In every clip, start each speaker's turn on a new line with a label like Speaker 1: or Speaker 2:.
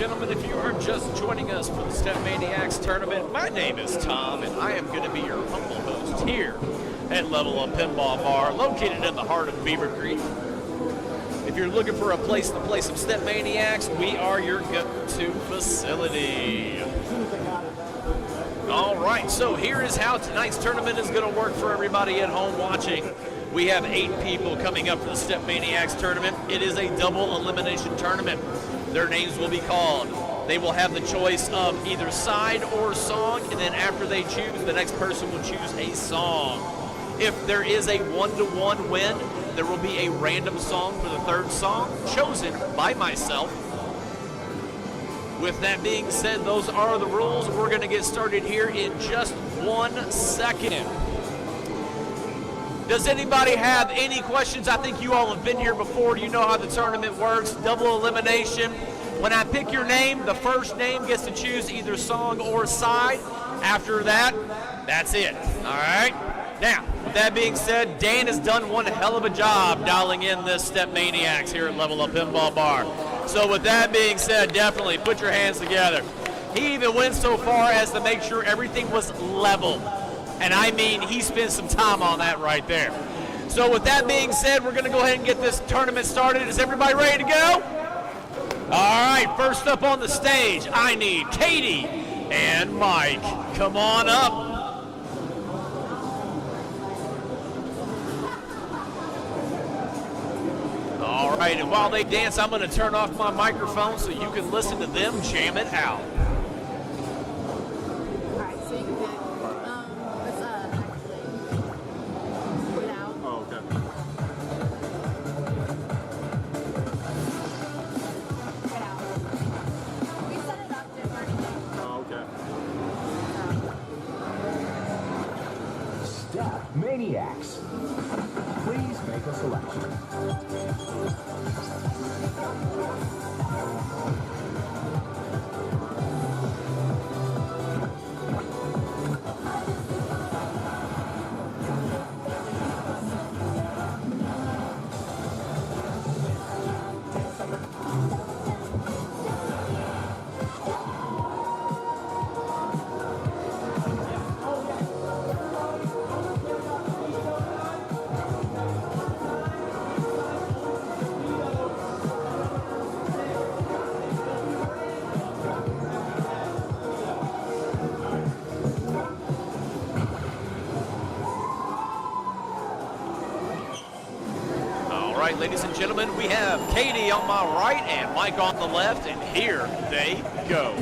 Speaker 1: gentlemen, if you are just joining us for the StepManiax tournament, my name is Tom, and I am going to be your humble host here at Level Up Pinball Bar, located in the heart of Beaver Creek. If you're looking for a place to play some StepManiax, we are your go-to facility. All right, so here is how tonight's tournament is going to work for everybody at home watching. We have 8 people coming up for the StepManiax tournament. It is a double elimination tournament. Their names will be called. They will have the choice of either side or song, and then after they choose, the next person will choose a song. If there is a 1-to-1 win, there will be a random song for the third song, chosen by myself. With that being said, those are the rules. We're going to get started here in just 1 second. Does anybody have any questions? I think you all have been here before. You know how the tournament works. Double elimination. When I pick your name, the first name gets to choose either song or side. After that, that's it. All right? Now, with that being said, Dan has done one hell of a job dialing in this StepManiax here at Level Up Pinball Bar. So with that being said, definitely put your hands together. He even went so far as to make sure everything was level. And I mean, he spent some time on that right there. So with that being said, we're going to go ahead and get this tournament started. Is everybody ready to go? All right, first up on the stage, I need Katie and Mike. Come on up. All right, and while they dance, I'm going to turn off my microphone so you can listen to them jam it out.
Speaker 2: StepManiax. Please make a selection.
Speaker 1: Ladies and gentlemen, we have Katie on my right and Mike on the left, and here they go.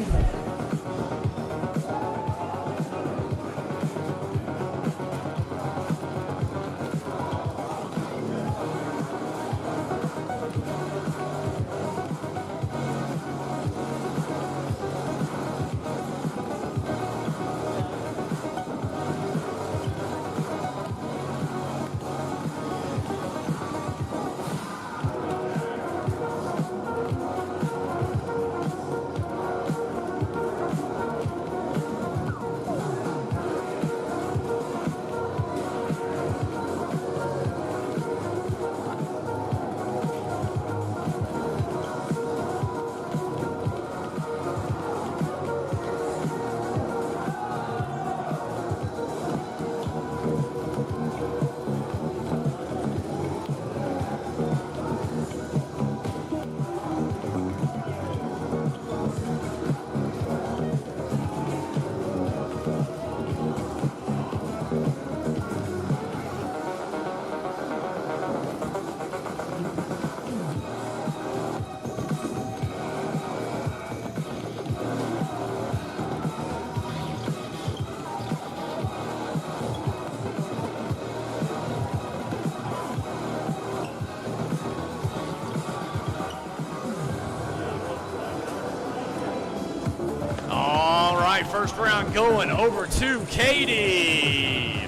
Speaker 1: First round going over to Katie.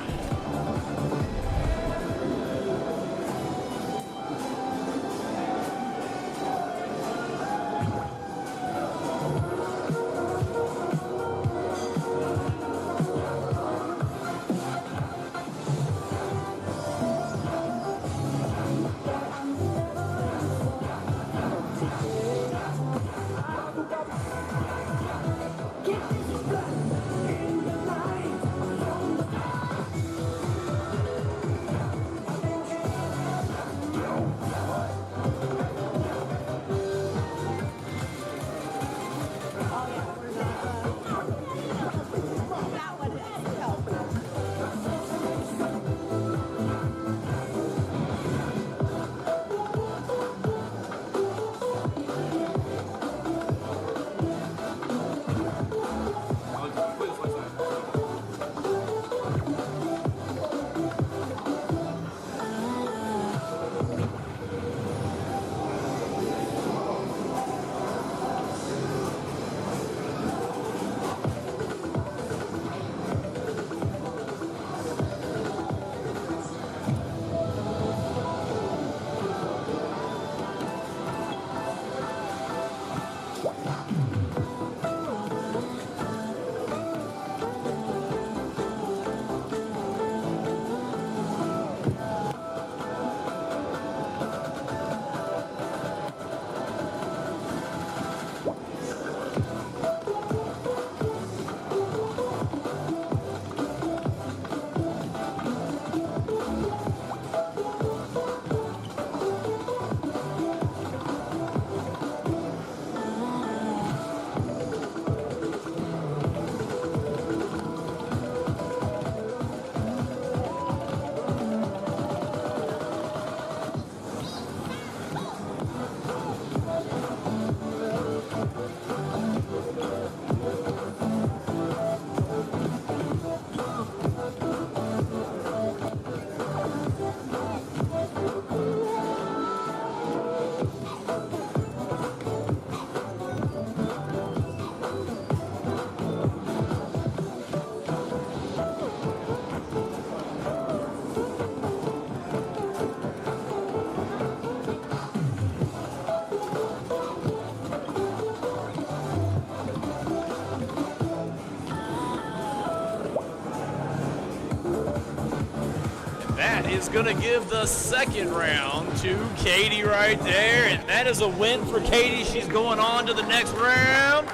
Speaker 1: is going to give the second round to Katie right there, and that is a win for Katie. She's going on to the next round.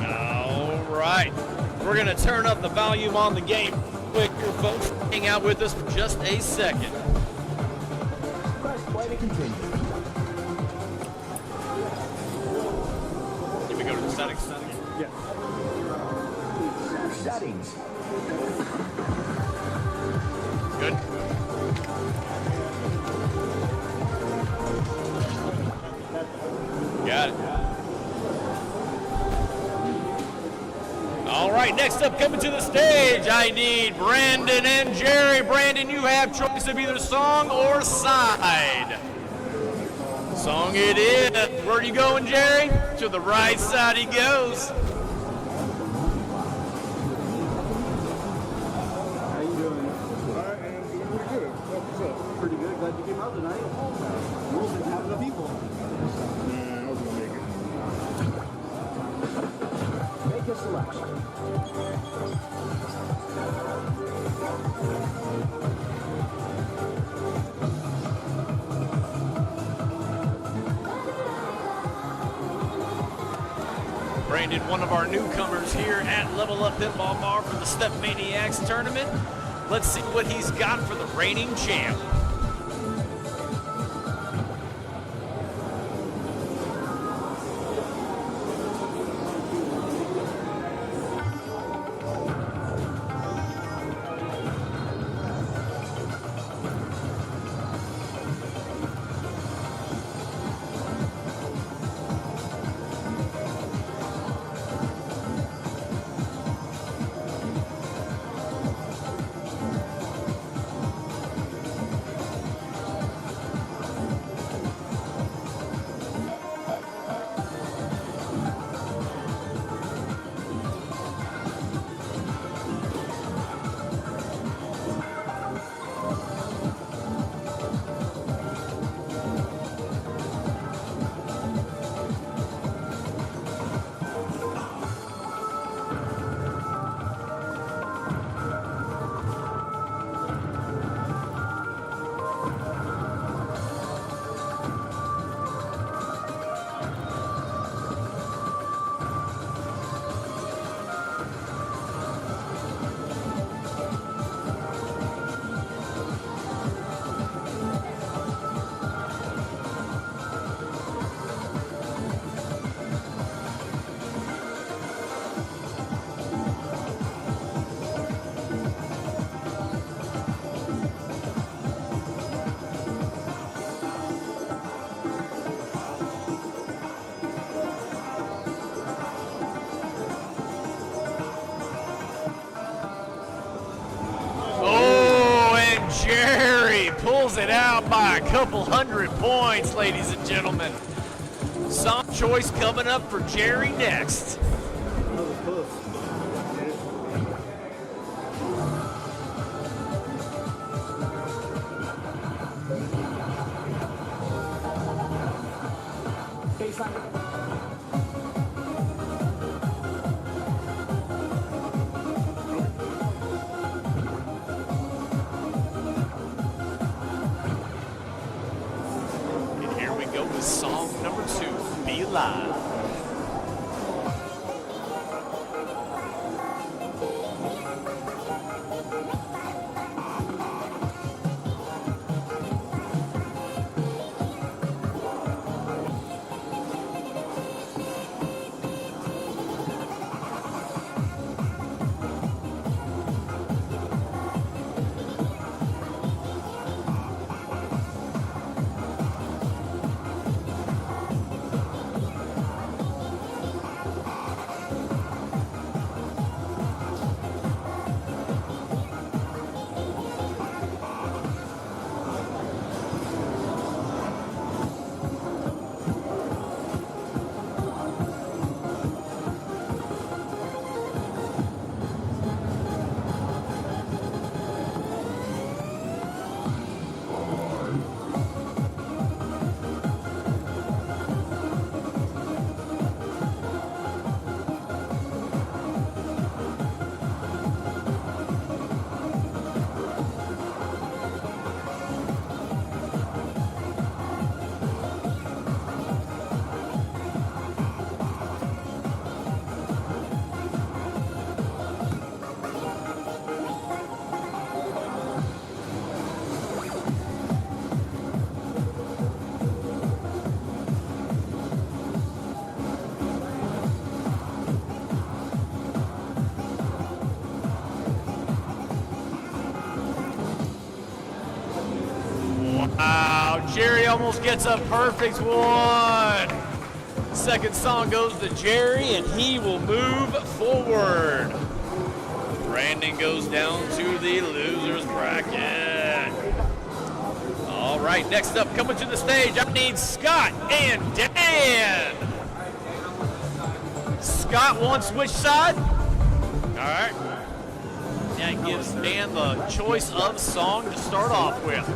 Speaker 1: All right, we're going to turn up the volume on the game quick here, folks. Hang out with us for just a second.
Speaker 2: Press play to continue.
Speaker 1: Let me go to the settings.
Speaker 2: Yes. Settings.
Speaker 1: Good. Got it. All right, next up, coming to the stage, I need Brandon and Jerry. Brandon, you have choice of either song or side. Song it is. Where are you going, Jerry? To the right side he goes.
Speaker 3: How you doing? I am doing pretty good. What's up? Pretty good. Glad you came out tonight. Rules didn't have enough people. Nah, I was gonna make it.
Speaker 2: Make a selection.
Speaker 1: Brandon, one of our newcomers here at Level Up Pinball Bar for the StepManiax tournament. Let's see what he's got for the reigning champ. Jerry pulls it out by a couple hundred points, ladies and gentlemen. Song choice coming up for Jerry next.
Speaker 3: Another push.
Speaker 1: And here we go with song number 2, Be Live. Jerry almost gets a perfect one. Second song goes to Jerry, and he will move forward. Brandon goes down to the losers bracket. All right, next up, coming to the stage, I need Scott and Dan. Scott wants which side? All right. That gives Dan the choice of song to start off with.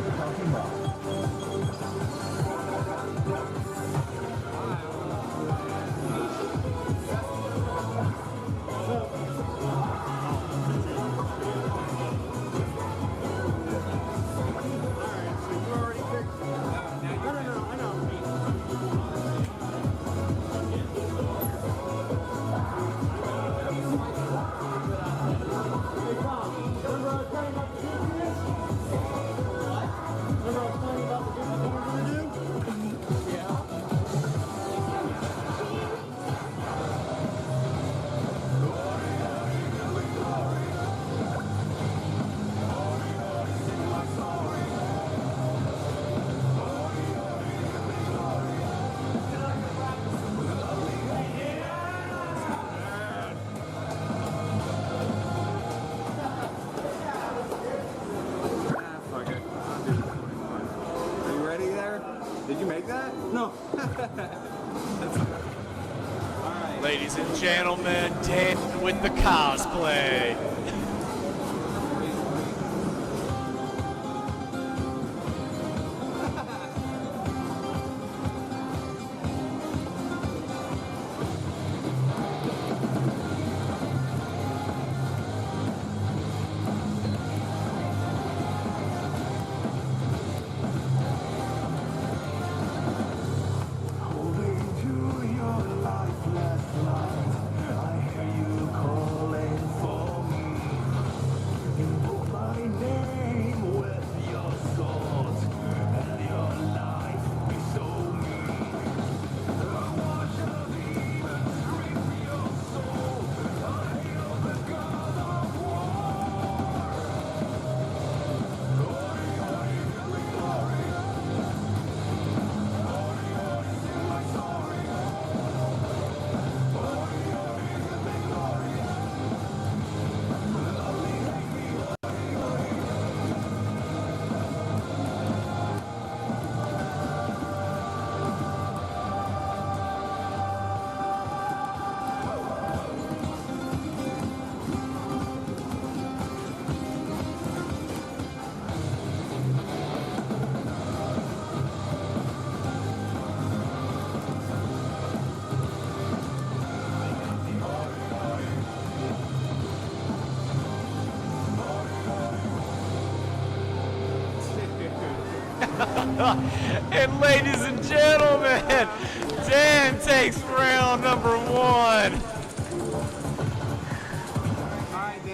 Speaker 3: Did you make that? No.
Speaker 1: Ladies and gentlemen, Dan with the cosplay. And ladies and gentlemen, Dan takes round number one.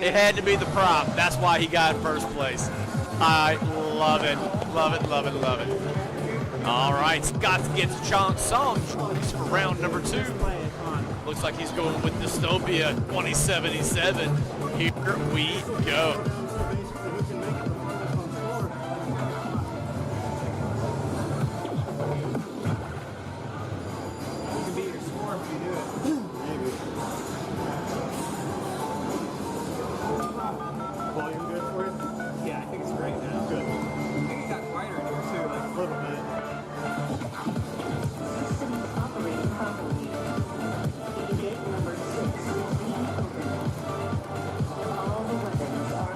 Speaker 1: It had to be the prop. That's why he got first place. I love it. Love it, love it, love it. All right, Scott gets a song choice for round number two. Looks like he's going with Dystopia 2077. Here we go.
Speaker 4: All the weapons are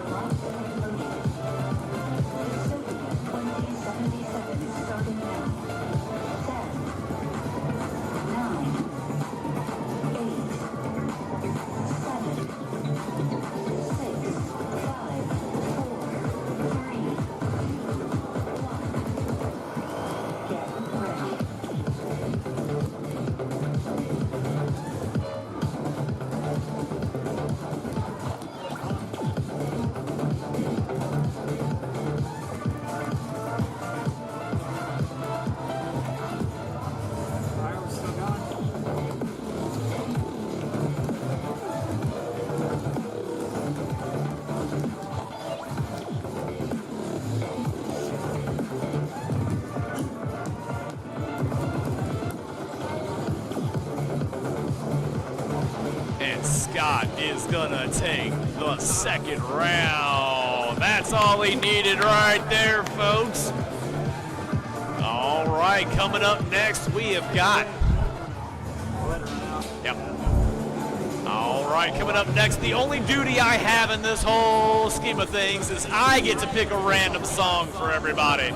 Speaker 1: And Scott is gonna take the second round. That's all he needed right there, folks. All right, coming up next, we have got. Yep. All right, coming up next, the only duty I have in this whole scheme of things is I get to pick a random song for everybody.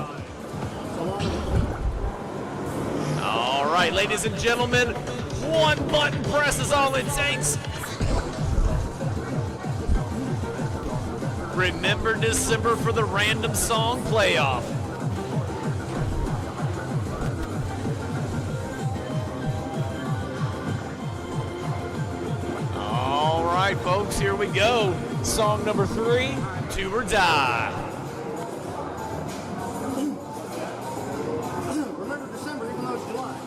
Speaker 1: All right, ladies and gentlemen, one button press is all it takes. Remember December for the random song playoff. All right, folks, here we go. Song number 3, Do or Die.
Speaker 3: Remember December, even though it's July.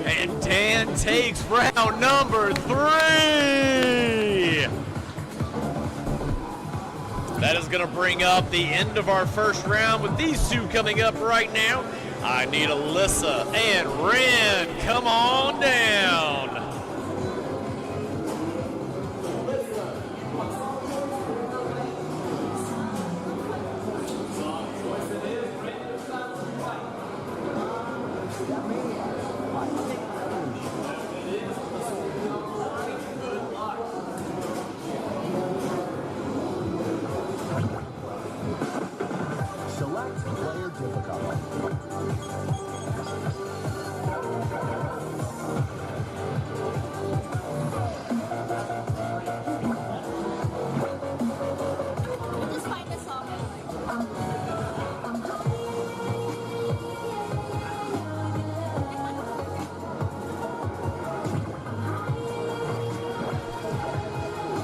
Speaker 1: And Dan takes round number 3. That is going to bring up the end of our first round with these two coming up right now. I need Alyssa and Ren. Come on down.
Speaker 2: Select player difficulty.
Speaker 4: Just find a song I like.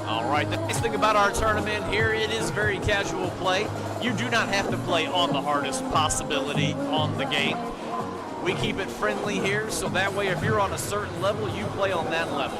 Speaker 1: All right, the nice thing about our tournament here, it is very casual play. You do not have to play on the hardest possibility on the game. We keep it friendly here, so that way if you're on a certain level, you play on that level.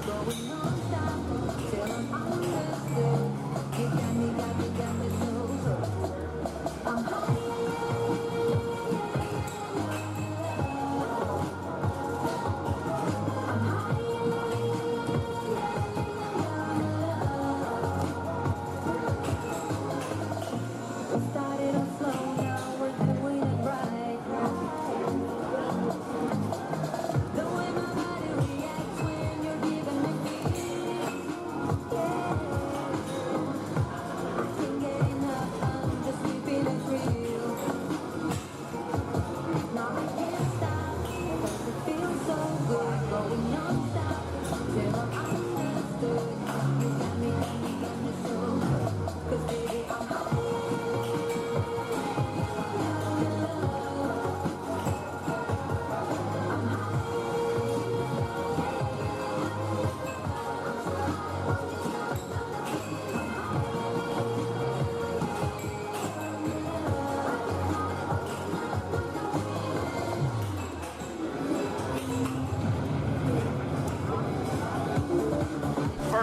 Speaker 4: Going on stop till I'm understood. You got me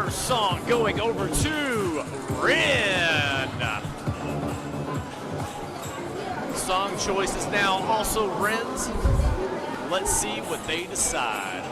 Speaker 1: first song going over to Ren. Song choice is now also Ren's. Let's see what they decide.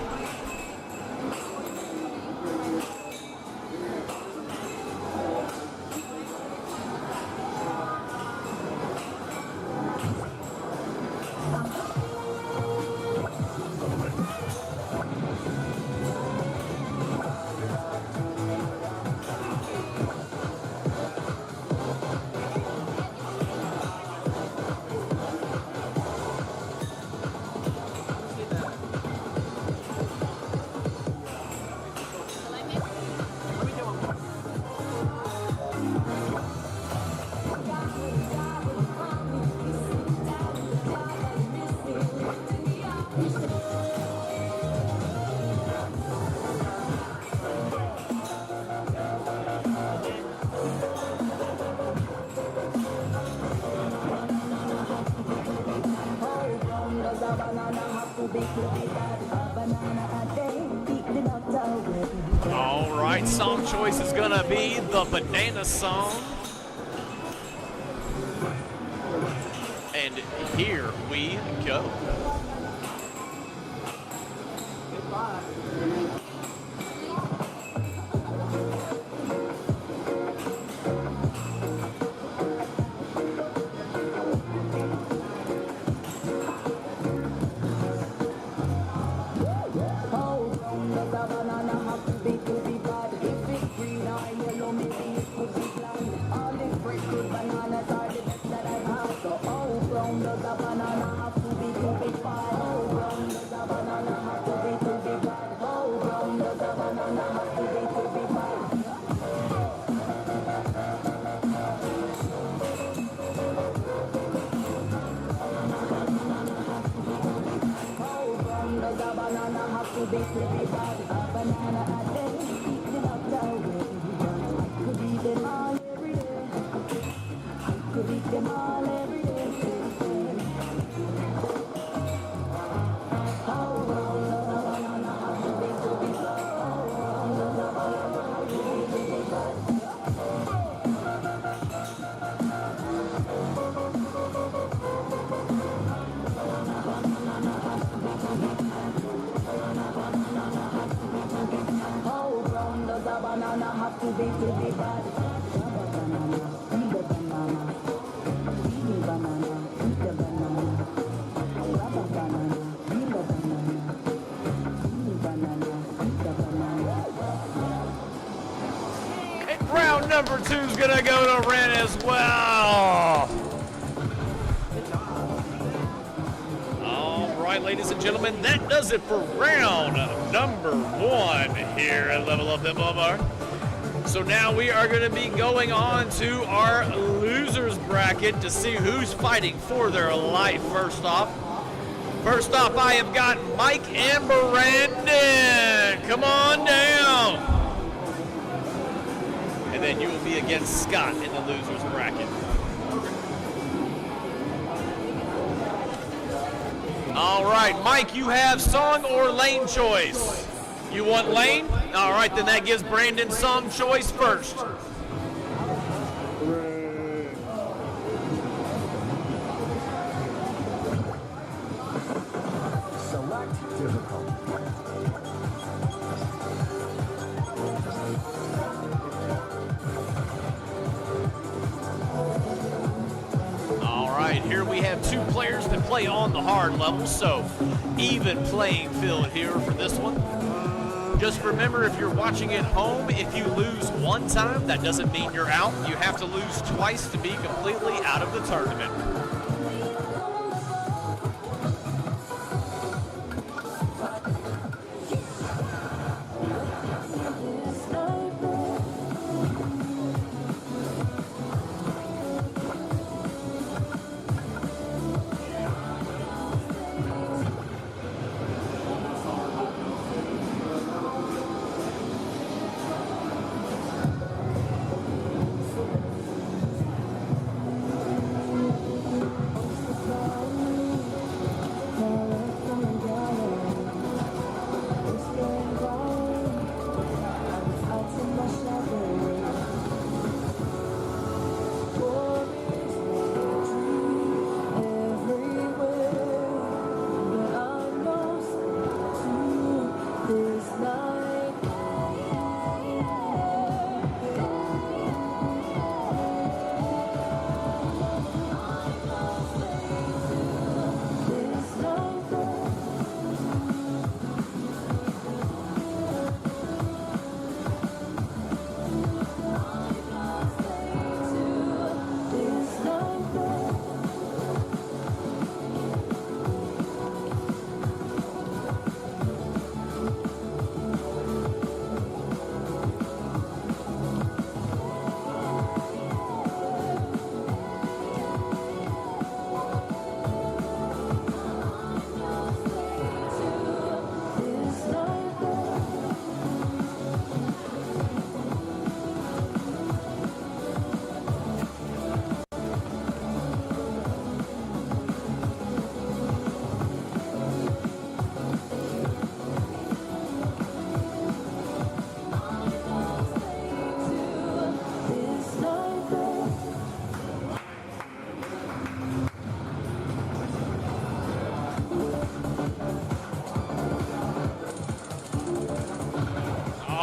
Speaker 1: All right, song choice is gonna be the banana song. And here we go. Round number 2 is gonna go to Ren as well. All right, ladies and gentlemen, that does it for round number 1 here at Level Up MMR. So now we are going to be going on to our losers bracket to see who's fighting for their life first off. First off, I have got Mike and Brandon. Come on down. And then you will be against Scott in the losers bracket. All right, Mike, you have song or lane choice? You want lane? All right, then that gives Brandon song choice first.
Speaker 2: Select difficult.
Speaker 1: All right, here we have 2 players that play on the hard level, so even playing field here for this one. Just remember, if you're watching at home, if you lose one time, that doesn't mean you're out. You have to lose twice to be completely out of the tournament.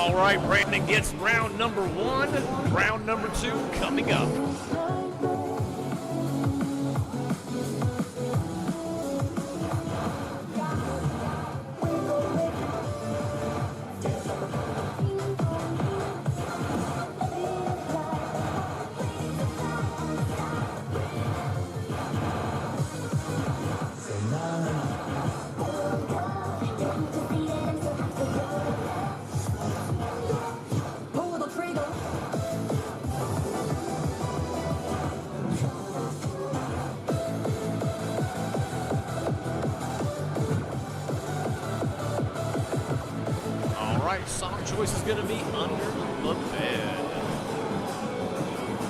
Speaker 1: All right, Brandon gets round number 1. Round number 2 coming up.
Speaker 4: Pull the trigger.
Speaker 1: All right, song choice is going to be Under the Bed.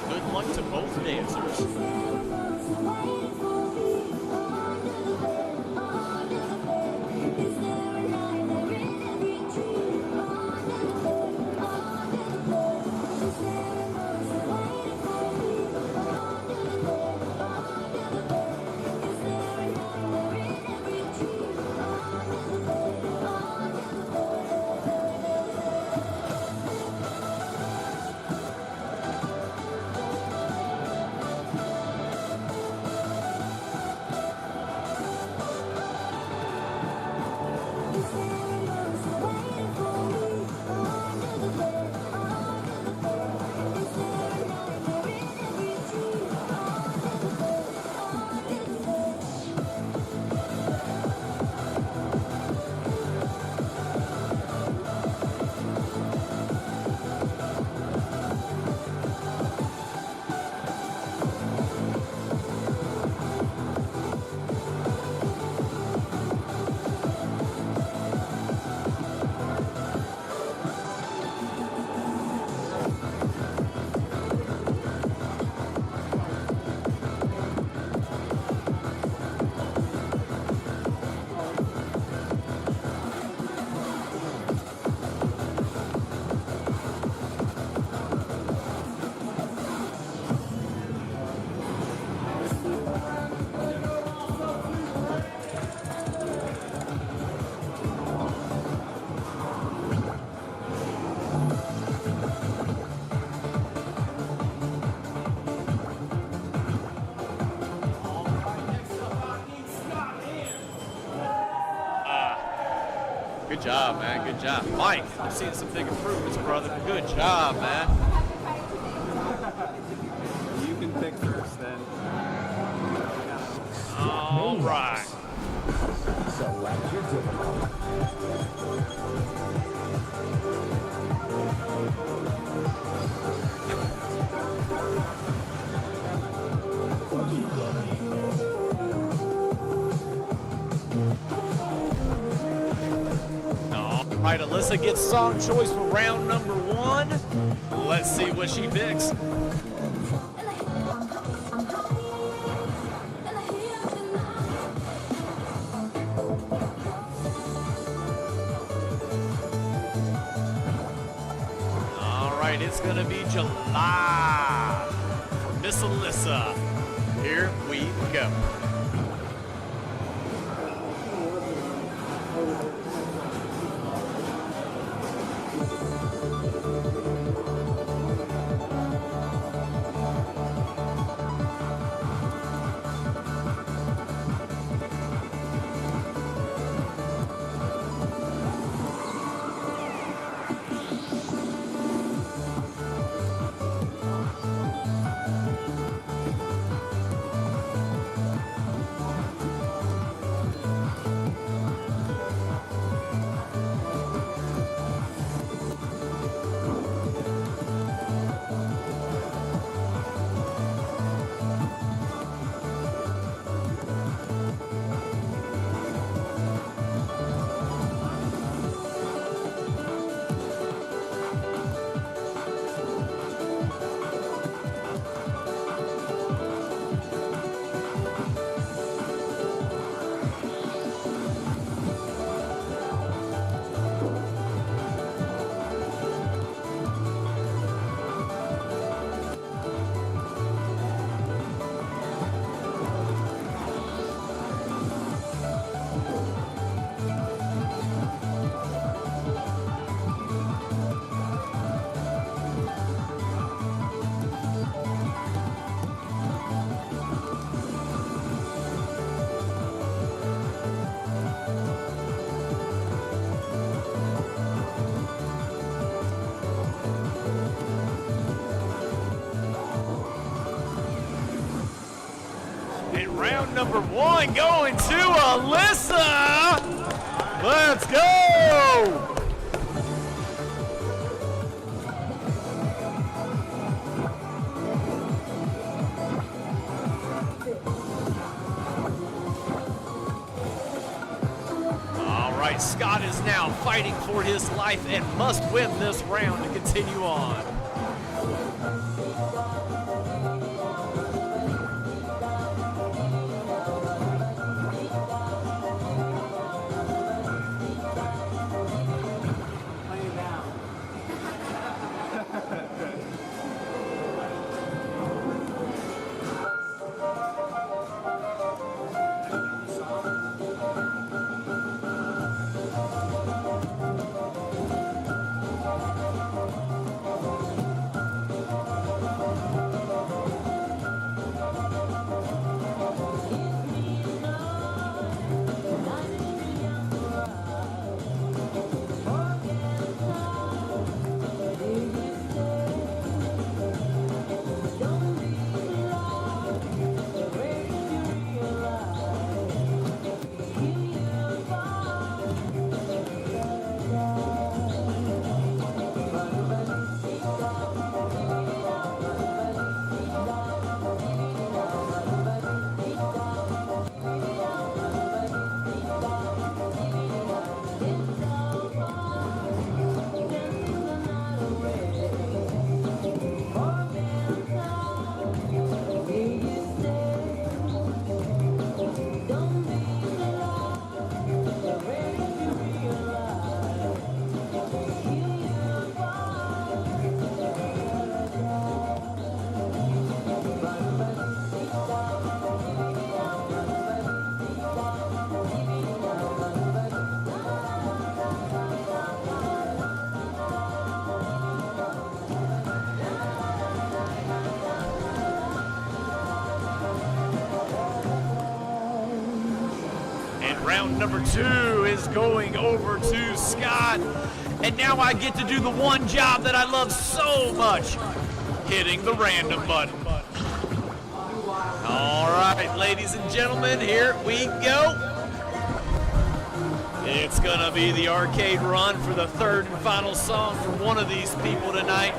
Speaker 1: Good luck to both dancers. Good job, man. Good job. Mike, I'm seeing some big improvements, brother. Good job, man.
Speaker 3: You can pick first then.
Speaker 1: All right.
Speaker 2: Select your difficulty.
Speaker 1: All right, Alyssa gets song choice for round number 1. Let's see what she picks. All right, it's going to be July for Miss Alyssa. Here we go. Round number 1 going to Alyssa. Let's go. All right, Scott is now fighting for his life and must win this round to continue on. Round number 2 is going over to Scott. And now I get to do the one job that I love so much, hitting the random button. All right, ladies and gentlemen, here we go. It's gonna be the arcade run for the third and final song from one of these people tonight.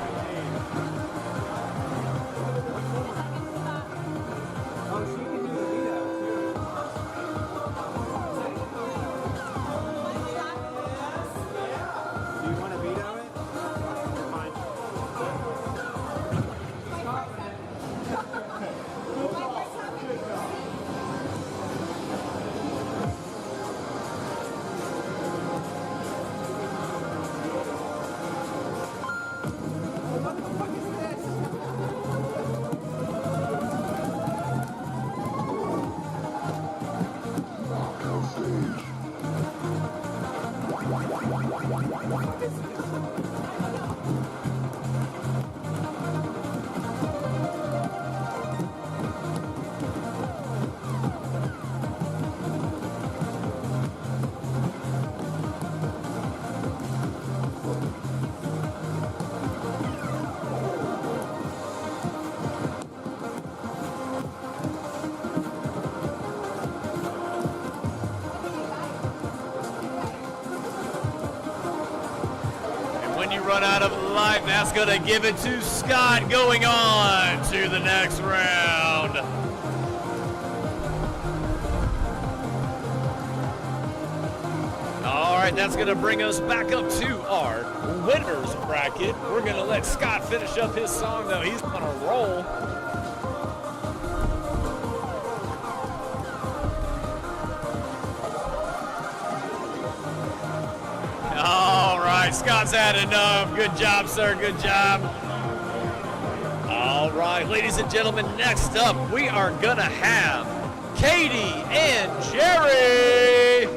Speaker 1: Run out of life, that's gonna give it to Scott, going on to the next round. All right, that's gonna bring us back up to our winners bracket. We're gonna let Scott finish up his song though. He's on a roll. All right, Scott's had enough. Good job, sir. Good job. All right, ladies and gentlemen, next up, we are going to have Katie and Jerry.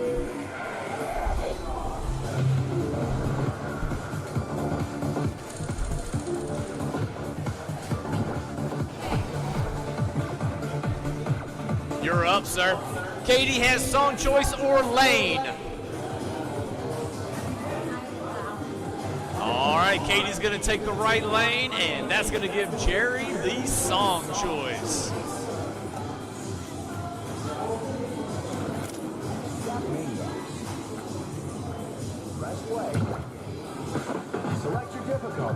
Speaker 1: You're up, sir. Katie has song choice or lane. All right, Katie's gonna take the right lane, and that's gonna give Jerry the song choice. All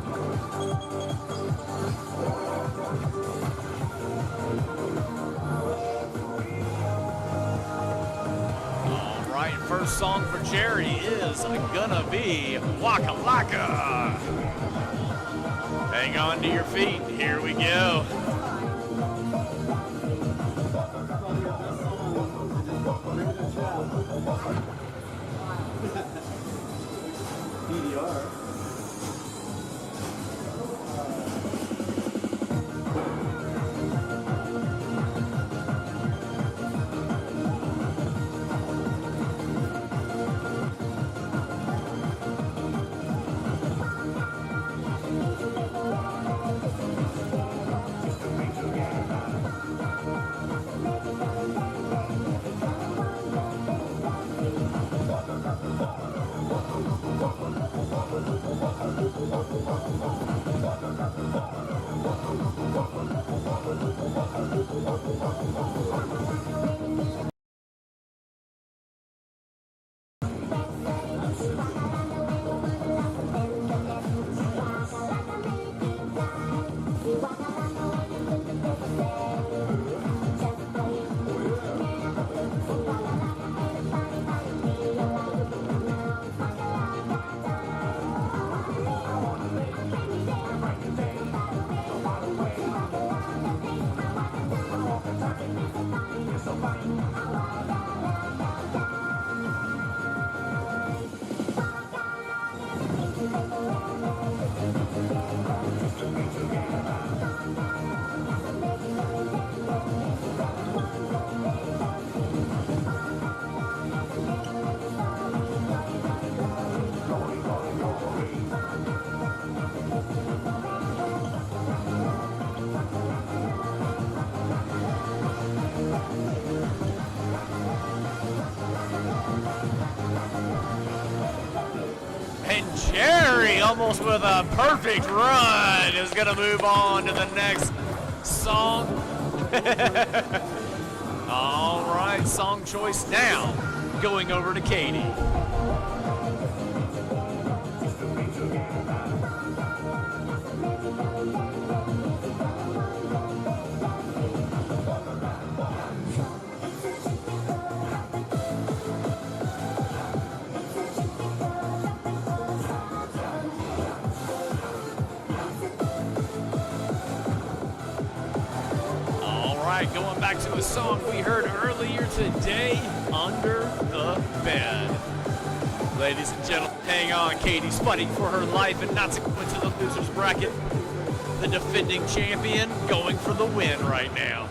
Speaker 1: right, first song for Jerry is gonna be Waka Laka. Hang on to your feet, here we go.
Speaker 3: DDR.
Speaker 1: And Jerry, almost with a perfect run, is going to move on to the next song. All right, song choice now, going over to Katie. Going back to a song we heard earlier today, Under the Bed. Ladies and gentlemen, hang on. Katie's fighting for her life and not to go into the loser's bracket. The defending champion going for the win right now.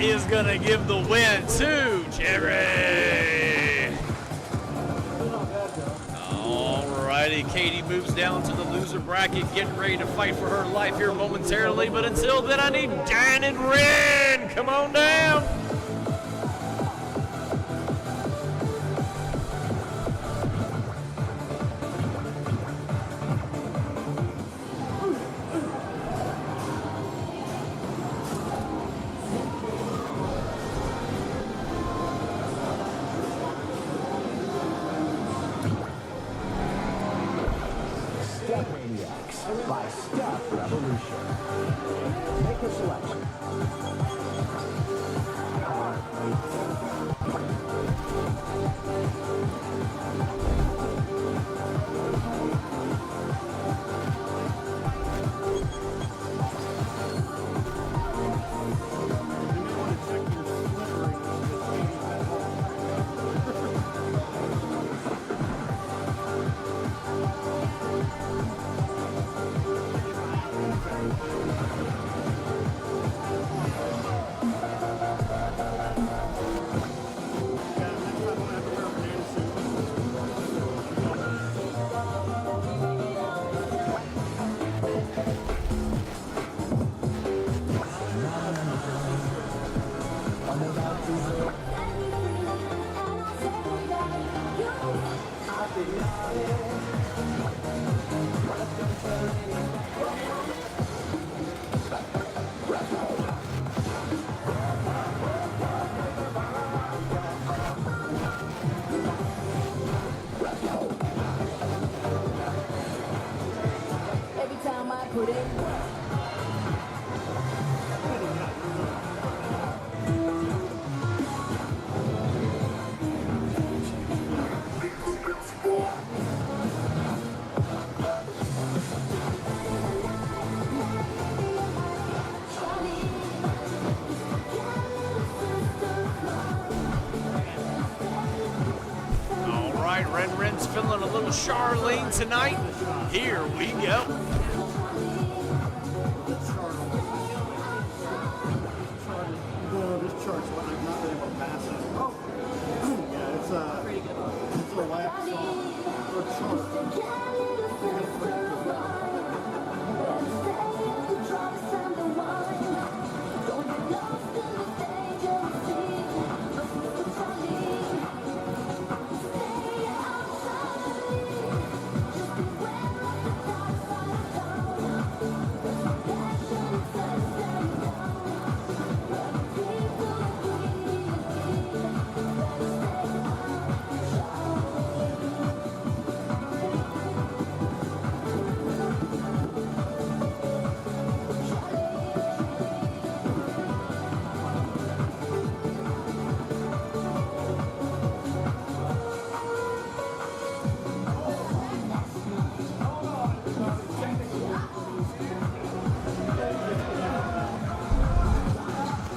Speaker 1: Is gonna give the win to Jerry. Alrighty, Katie moves down to the loser bracket, getting ready to fight for her life here momentarily. But until then, I need Dan and Ren. Come on down.
Speaker 4: Every time I put in work.
Speaker 1: All right, Ren's feeling a little Charlene tonight. Here we go.
Speaker 3: This chart's what I've not been able to pass it. Oh, yeah, it's a lap song or chart.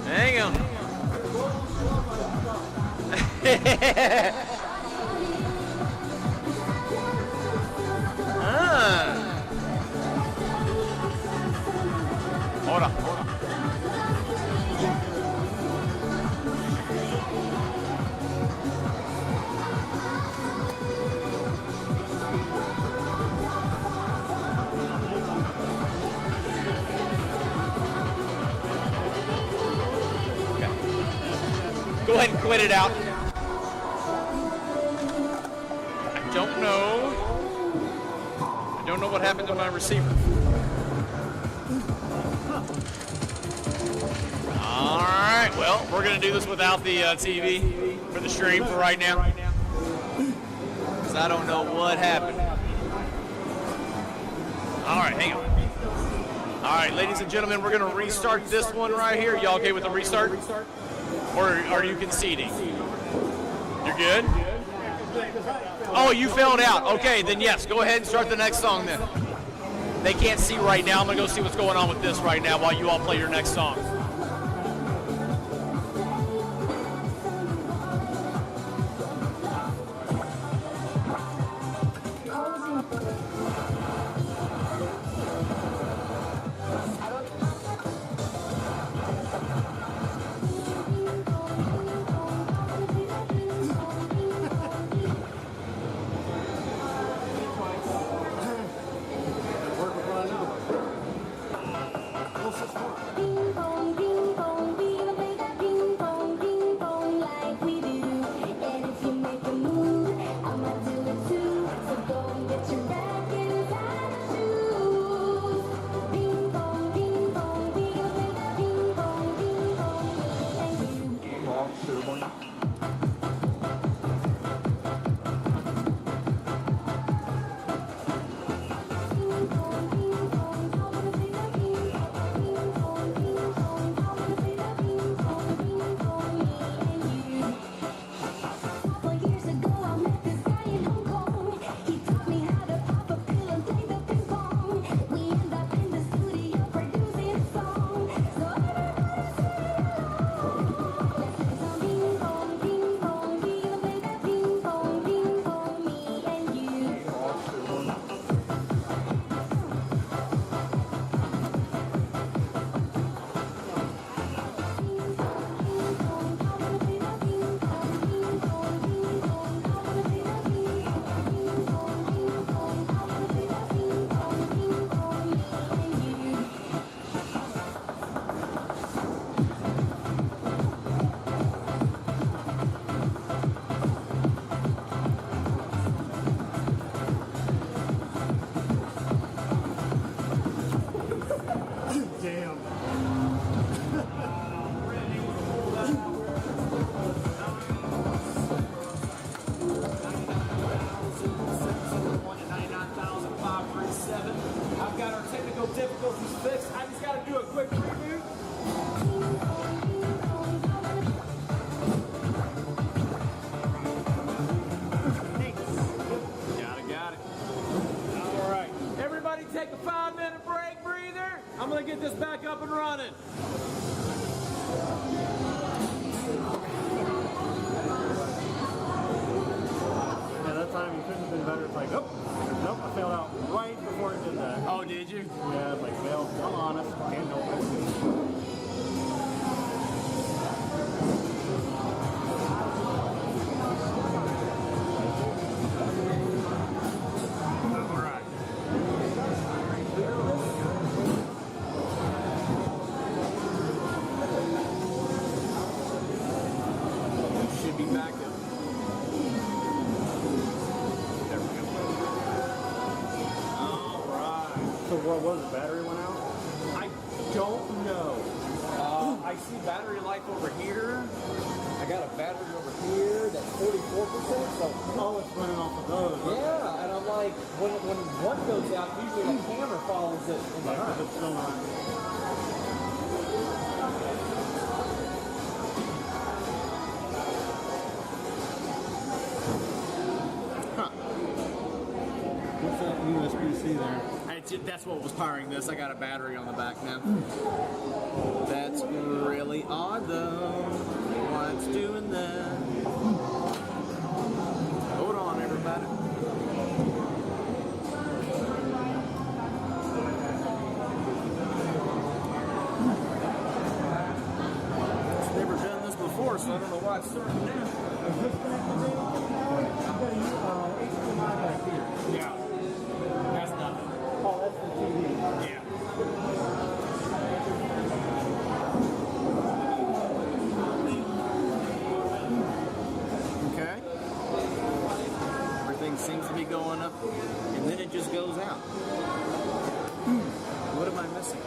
Speaker 1: Hang on. Hold on. Go ahead and quit it out. I don't know what happened to my receiver. All right, well, we're going to do this without the TV for the stream for right now. Because I don't know what happened. All right, hang on. All right, ladies and gentlemen, we're going to restart this one right here. Y'all okay with the restart? Or are you conceding? You're good? Oh, you failed out. Okay, then yes, go ahead and start the next song then. They can't see right now. I'm going to go see what's going on with this right now while you all play your next song.
Speaker 3: what was it? Battery went out?
Speaker 5: I don't know. I see battery life over here. I got a battery over here that's 44%. So
Speaker 3: Oh, it's running off of those.
Speaker 5: yeah, and I'm like, when one goes out, usually the camera follows it. And
Speaker 3: Right, but it's still not. Huh. What's that USB-C there?
Speaker 5: That's what was powering this. I got a battery on the back now. That's really odd though. Why it's doing that? Hold on, everybody. It's never done this before, so I don't know why it's starting now.
Speaker 3: Is this connected to? I've got a HDMI back here.
Speaker 5: Yeah. That's nothing.
Speaker 3: Oh, that's the TV.
Speaker 5: Yeah. Okay. Everything seems to be going up, and then it just goes out. What am I missing?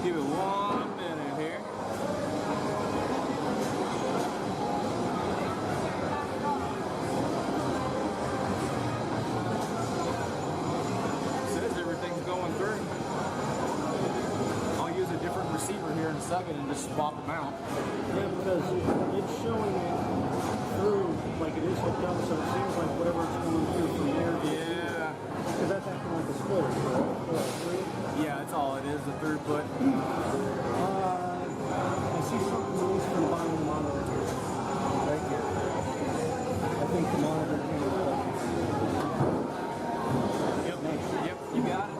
Speaker 5: Give it 1 minute here. Says everything's going through. I'll use a different receiver here in a second and just swap them out.
Speaker 3: Yeah, because it's showing it through like it is hooked up, so it seems like whatever it's going through from there.
Speaker 5: Yeah.
Speaker 3: Because that's acting like a splitter, correct?
Speaker 5: Yeah, that's all it is, the throughput.
Speaker 3: I see something loose from behind the monitor here. Right here. I think the monitor came up.
Speaker 5: Yep, you got it.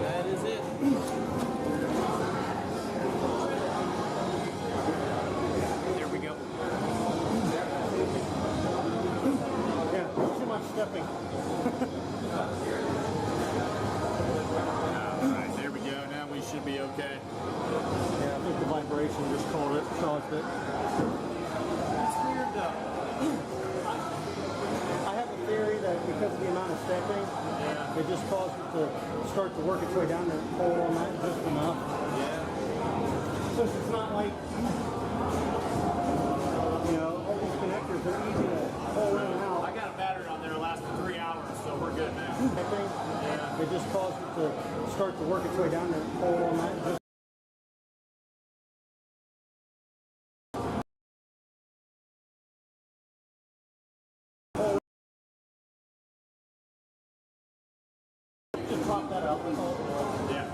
Speaker 5: That is it. There we go.
Speaker 3: Yeah, too much stepping.
Speaker 5: Alright, there we go. Now we should be okay.
Speaker 3: Yeah, I think the vibration just caused it.
Speaker 5: It's weird though.
Speaker 3: I have a theory that because of the amount of stepping, it just caused it to start to work its way down there and pull on that just enough. Since it's not like, all these connectors, they're easy to pull in and out.
Speaker 5: I got a battery on there lasted 3 hours, so we're good now.
Speaker 3: Stepping, it just caused it to start to work its way down there and pull on that just just pop that up. That's all it was.
Speaker 5: Yeah.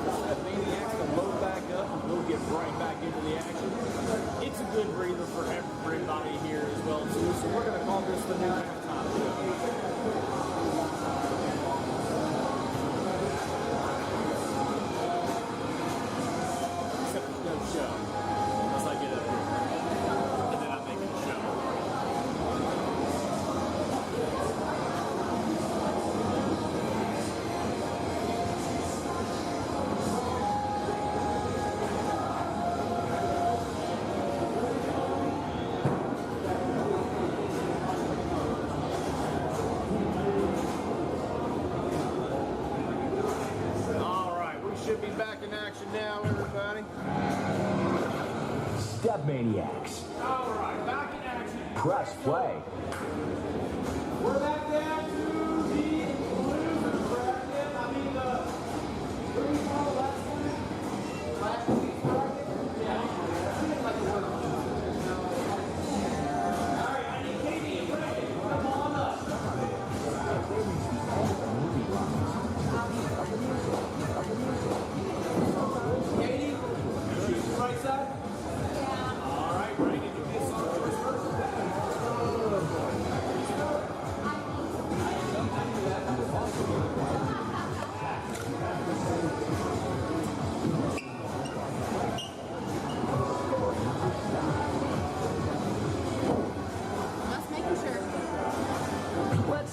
Speaker 5: StepManiax to load back up and we'll get right back into the action. It's a good breather for everybody here as well too, so we're going to call this the new halftime show. Except there's no show, unless I get up here, and then I'm making a show. All right, we should be back in action now, everybody.
Speaker 2: StepManiax.
Speaker 5: All right, back in action.
Speaker 2: Press play.
Speaker 5: We're back down to the losers bracket. I mean, what do you call it, last week's bracket? Yeah. Seems like a word. All right, I need Katie and Ray. Come on up. Katie, choose the right side. All right, Ray, did you get some first?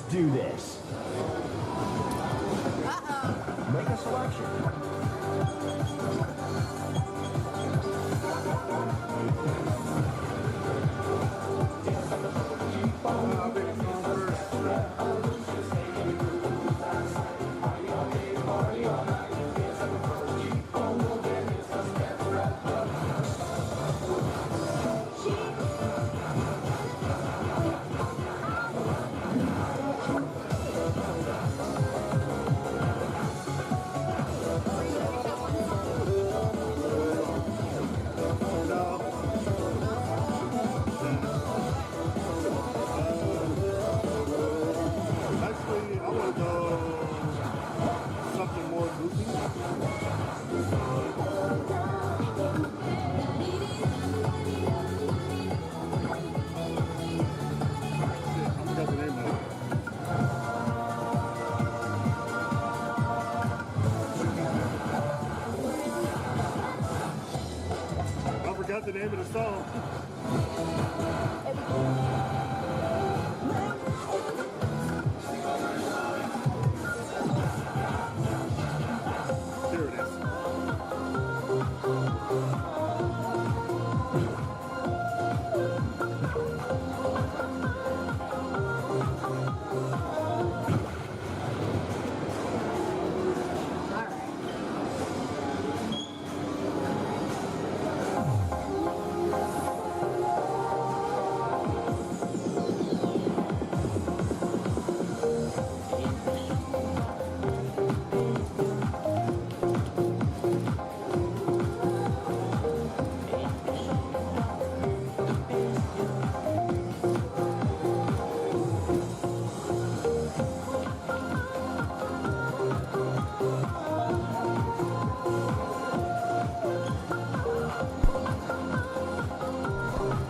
Speaker 2: do this. Make a selection.
Speaker 6: Actually, I want to go something more goofy. Shit, I forgot the name of it. I forgot the name of the song. Here it is.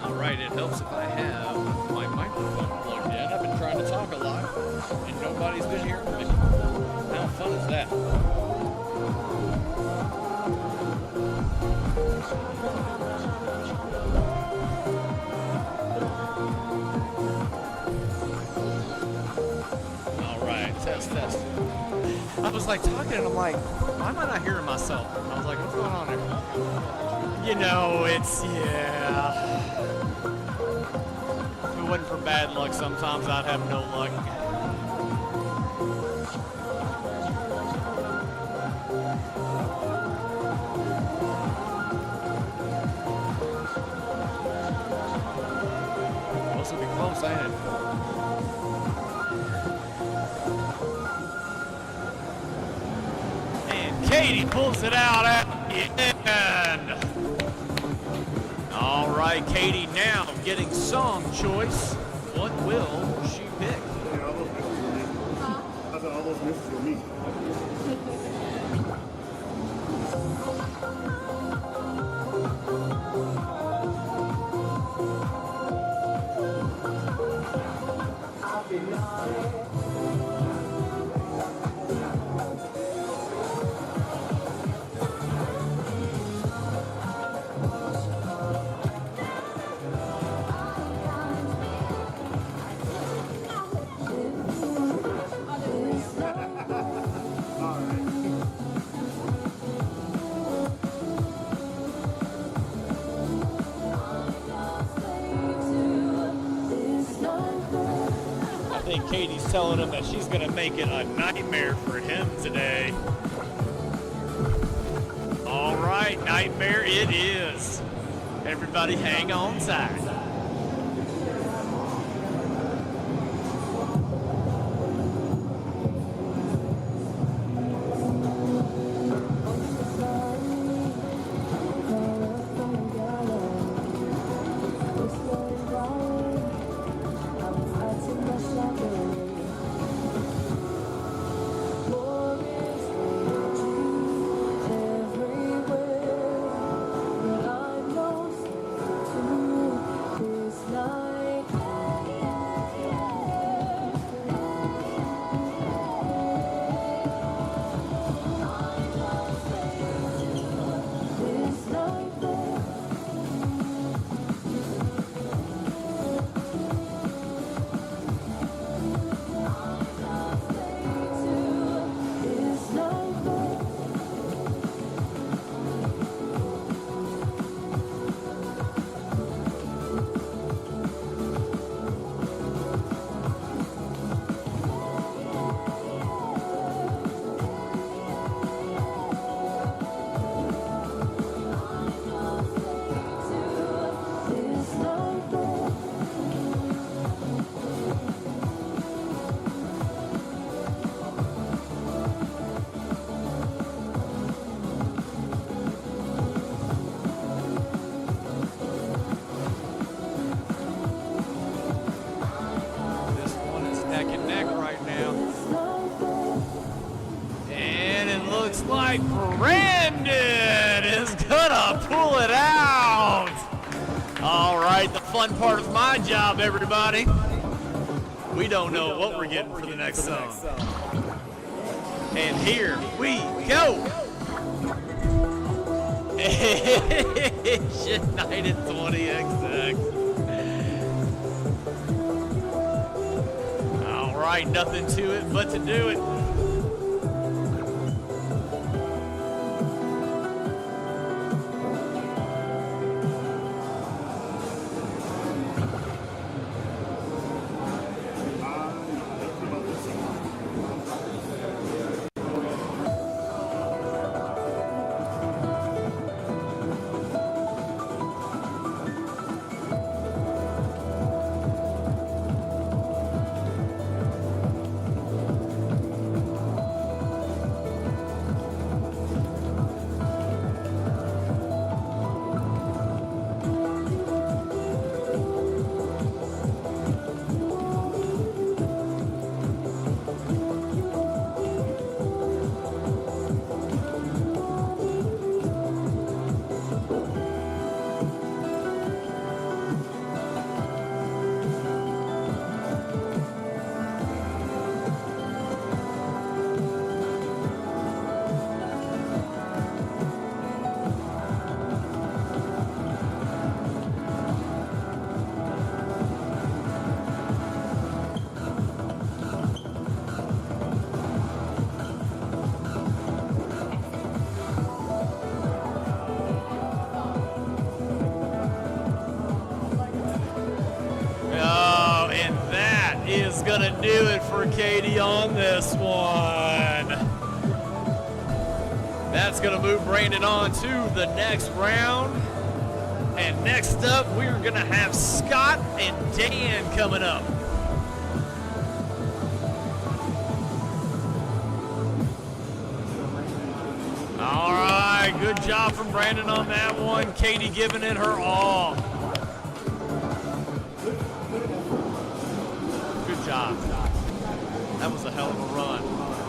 Speaker 1: All right, it helps if I have my microphone plugged in. I've been trying to talk a lot, and nobody's been hearing me. How fun is that? All right, test. I was like talking, and I'm like, why am I not hearing myself? I was like, what's going on there? You know, yeah. If it wasn't for bad luck, sometimes I'd have no luck. This will be close, ain't it? And Katie pulls it out at the end. All right, Katie now getting song choice. What will she pick?
Speaker 6: Yeah, all those misses were me. I thought all those misses were me.
Speaker 1: I think Katie's telling him that she's going to make it a nightmare for him today. All right, nightmare it is. Everybody hang on tight. right, Brandon is gonna pull it out. All right, the fun part of my job, everybody. We don't know what we're getting for the next song. And here we go. United 20XX. All right, nothing to it but to do it. Is gonna do it for Katie on this one. That's gonna move Brandon on to the next round. And next up, we're gonna have Scott and Dan coming up. All right, good job from Brandon on that one. Katie giving it her all. That was a hell of a run,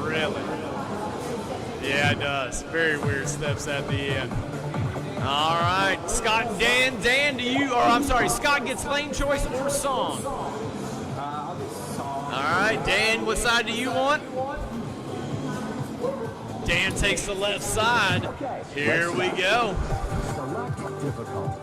Speaker 1: really. Yeah, it does. Very weird steps at the end. All right, Scott and Dan. Dan, Scott gets lane choice or song?
Speaker 2: I'll do song.
Speaker 1: All right, Dan, what side do you want? Dan takes the left side. Here we go.
Speaker 2: Select difficult.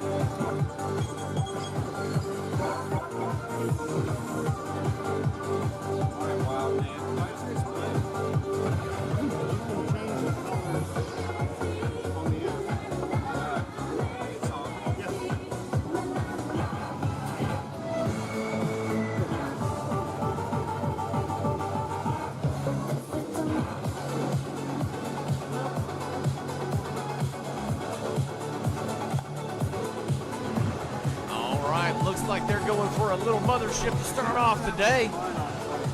Speaker 1: Looks like they're going for a little mothership to start off the day.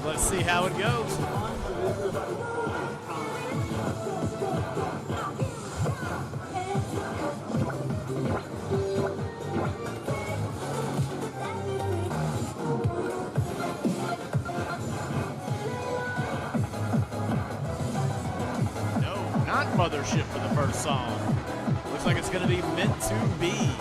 Speaker 1: Let's see how it goes. No, not mothership for the first song. Looks like it's going to be meant to be.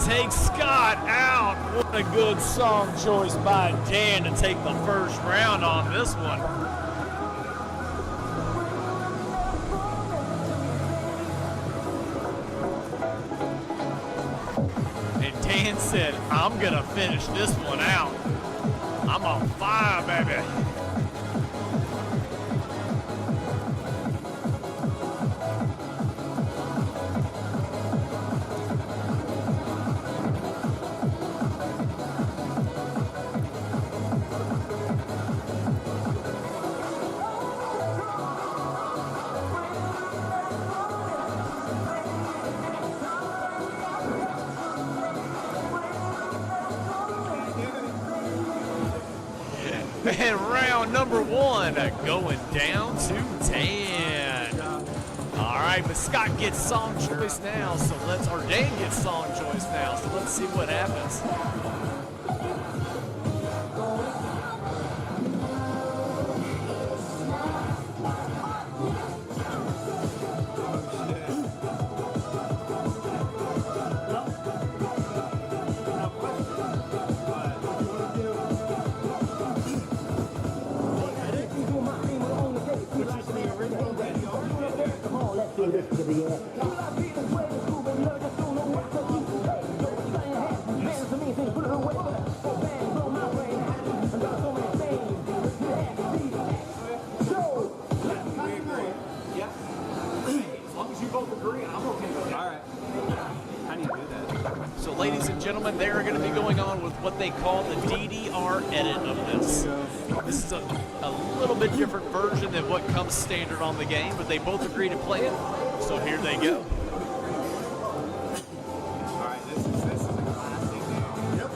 Speaker 1: Takes Scott out. What a good song choice by Dan to take the first round on this one. And Dan said, I'm gonna finish this one out. I'm on fire, baby. And round number 1 going down to 10. All right, but Scott gets song choice now, so or Dan gets song choice now, so let's see what happens. So ladies and gentlemen, they are going to be going on with what they call the DDR edit of this. This is a little bit different version than what comes standard on the game, but they both agree to play it, so here they go.
Speaker 6: Alright, this is a classic game. Yep.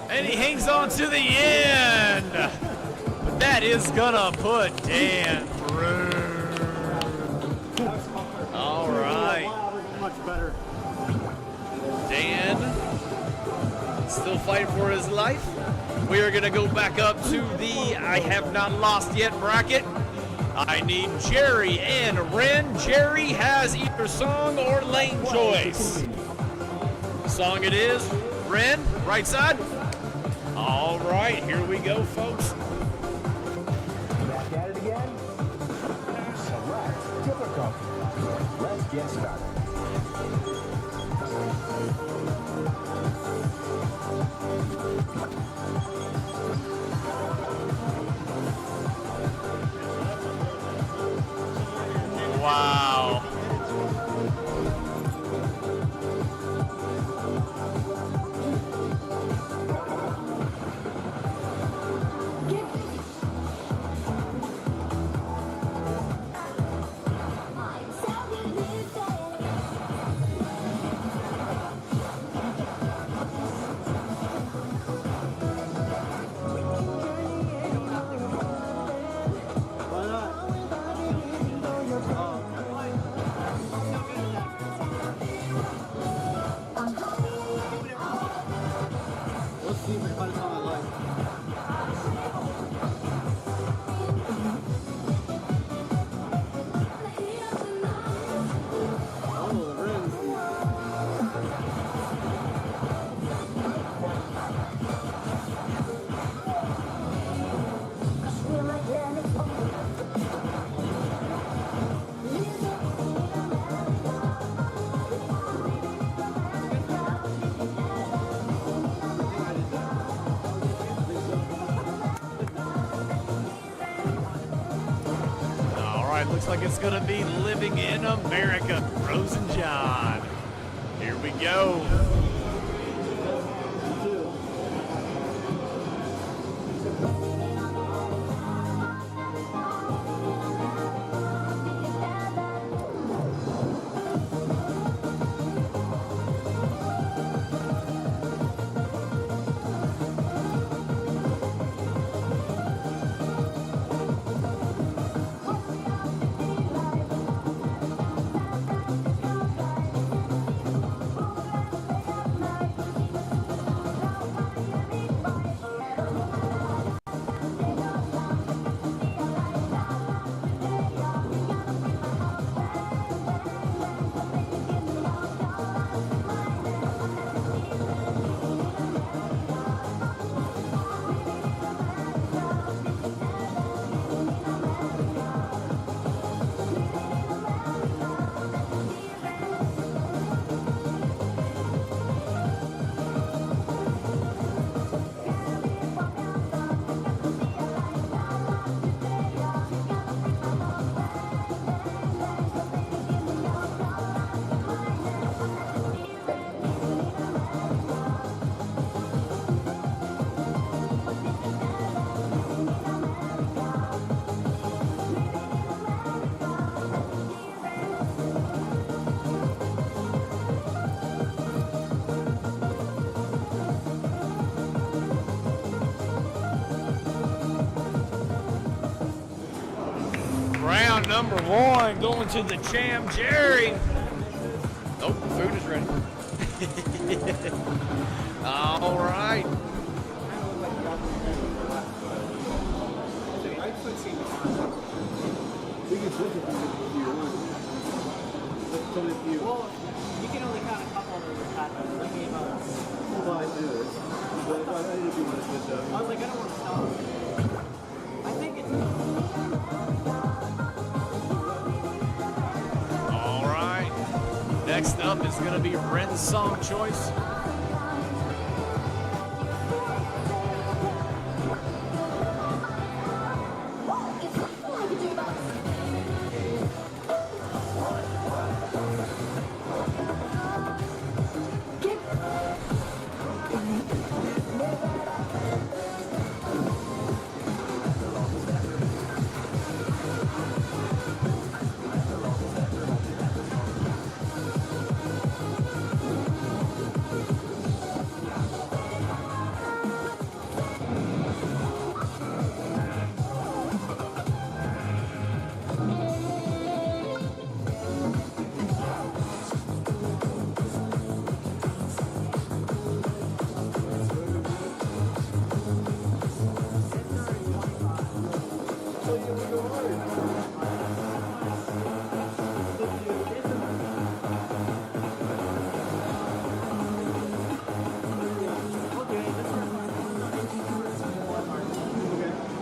Speaker 1: And he hangs on to the end. But that is gonna put Dan through. All right.
Speaker 3: Much better.
Speaker 1: Dan still fighting for his life. We are gonna go back up to the I have not lost yet bracket. I need Jerry and Ren. Jerry has either song or lane choice. Song it is. Ren, right side. All right, here we go, folks.
Speaker 2: Back at it again. Select difficulty. Let's get started.
Speaker 1: Wow. right, looks like it's gonna be Living in America, Frozen John. Here we go. Round number one going to the Cham Jerry. Oh, food is ready. All right.
Speaker 5: Well, you can only count a couple of those patterns. I gave up.
Speaker 6: Well, I do. But I need to be with
Speaker 5: I was like, I don't want to stop. I think it's.
Speaker 1: All right. Next up is going to be Ren's song choice.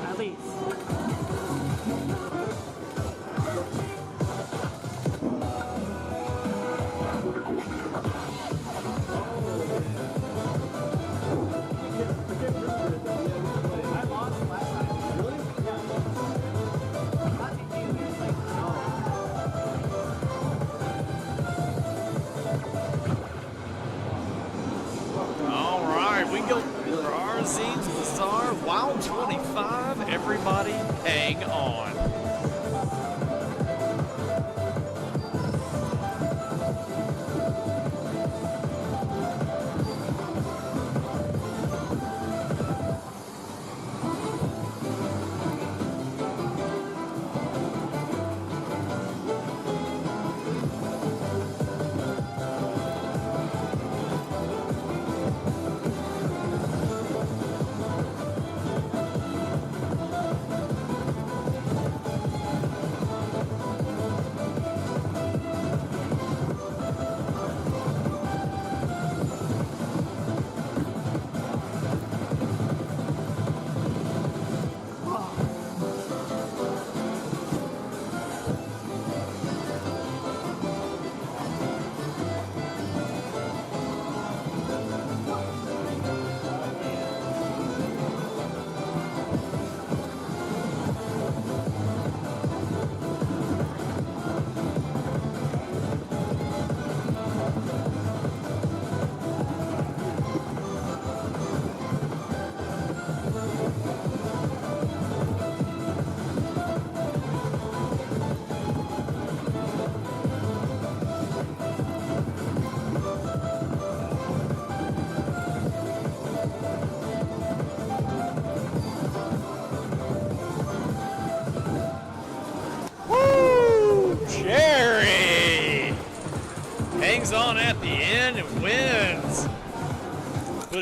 Speaker 5: At least. I lost last time. Really? Yeah. Not to you, it's like,
Speaker 1: All right, we go for Arzine's Bazaar, Wild 25. Everybody hang on.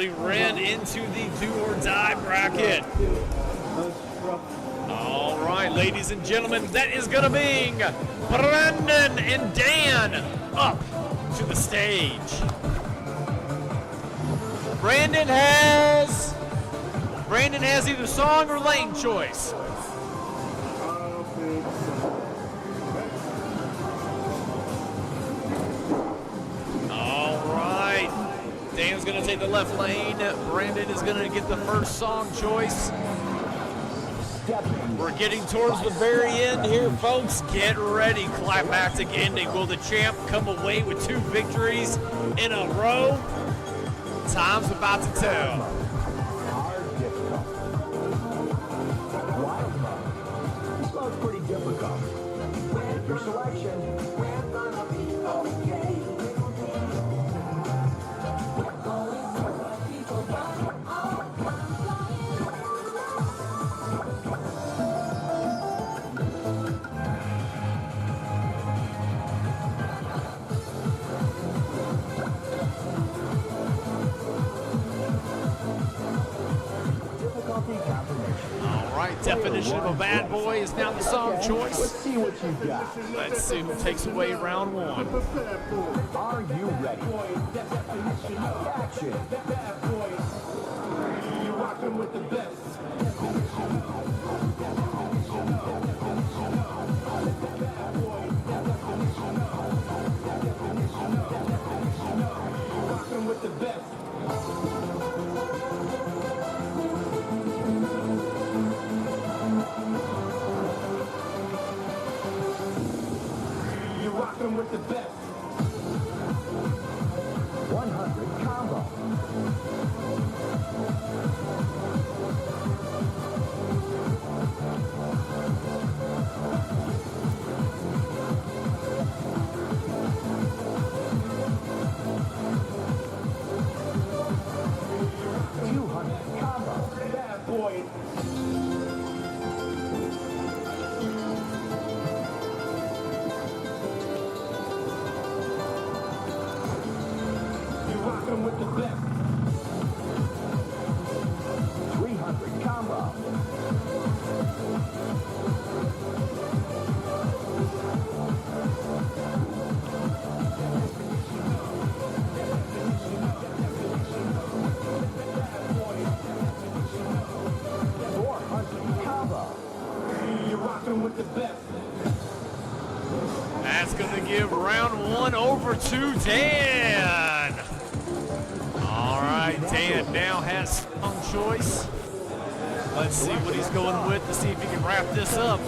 Speaker 1: Cody Wren into the do or die bracket. All right, ladies and gentlemen, that is going to bring Brandon and Dan up to the stage. Brandon has either song or lane choice. All right, Dan's going to take the left lane. Brandon is going to get the first song choice. We're getting towards the very end here, folks. Get ready. Climactic ending. Will the champ come away with 2 victories in a row? Time's about to tell.
Speaker 2: Hard difficult. Wild card. This one's pretty difficult. Your selection. We're gonna be okay.
Speaker 1: All right, definition of a bad boy is now the song choice.
Speaker 2: Let's see what you got.
Speaker 1: Let's see who takes away round 1.
Speaker 2: Are you ready? Action.
Speaker 5: You're rocking with the best. Rocking with the best. You're rocking with the best.
Speaker 2: 100 combo.
Speaker 5: Bad boy. You're rocking with the best.
Speaker 2: 300 combo.
Speaker 5: You're rocking with the best.
Speaker 1: That's going to give round 1 over to Dan. All right, Dan now has song choice. Let's see what he's going with to see if he can wrap this up.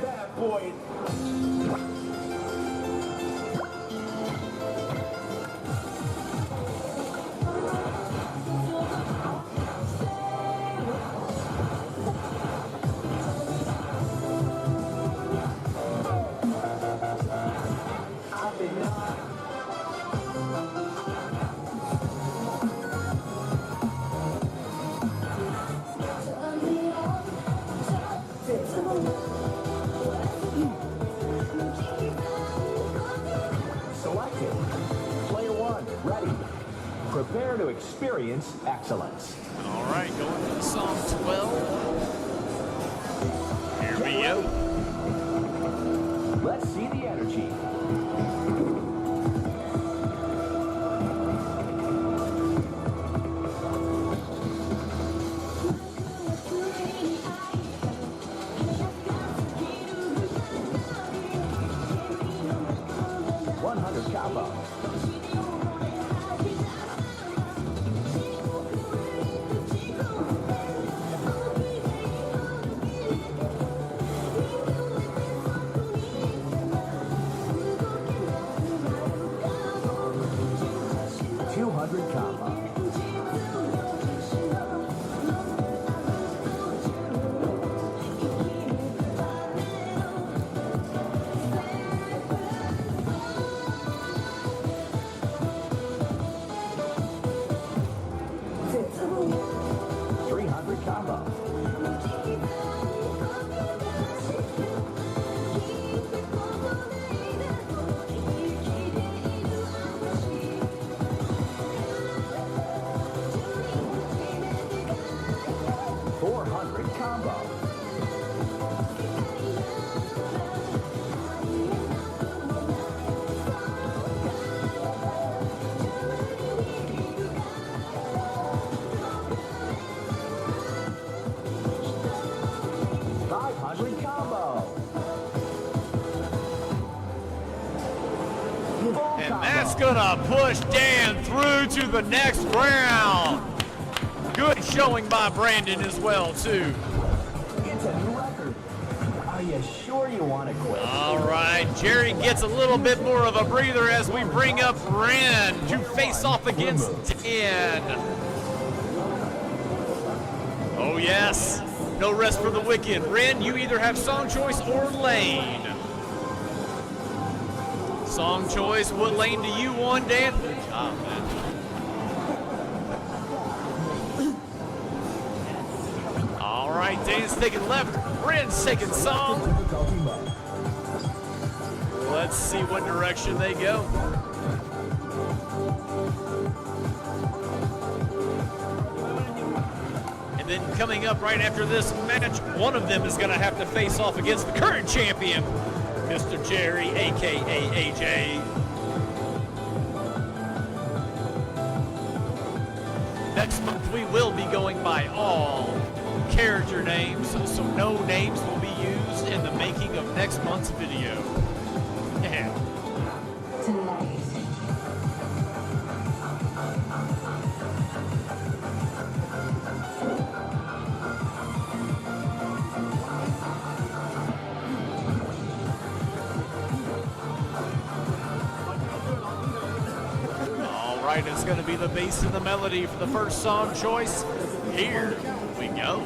Speaker 5: Bad boy.
Speaker 2: Selected. Player 1, ready. Prepare to experience excellence.
Speaker 1: All right, going for the song 12. Here we go.
Speaker 2: Let's see the energy. Combo. 200 combo.
Speaker 1: gonna push Dan through to the next round. Good showing by Brandon as well, too.
Speaker 2: It's a new record. Are you sure you want to quit?
Speaker 1: All right, Jerry gets a little bit more of a breather as we bring up Ren to face off against Dan. Oh yes, no rest for the wicked. Ren, you either have song choice or lane. Song choice, what lane do you want, Dan? Good job, man. All right, Dan's taking left, Ren's taking song. Let's see what direction they go. And then coming up right after this match, one of them is going to have to face off against the current champion, Mr. Jerry, a.k.a. AJ. Next month, we will be going by all character names, so no names will be used in the making of next month's video. Yeah.
Speaker 4: Tonight.
Speaker 1: All right, it's going to be the bass and the melody for the first song choice. Here we go.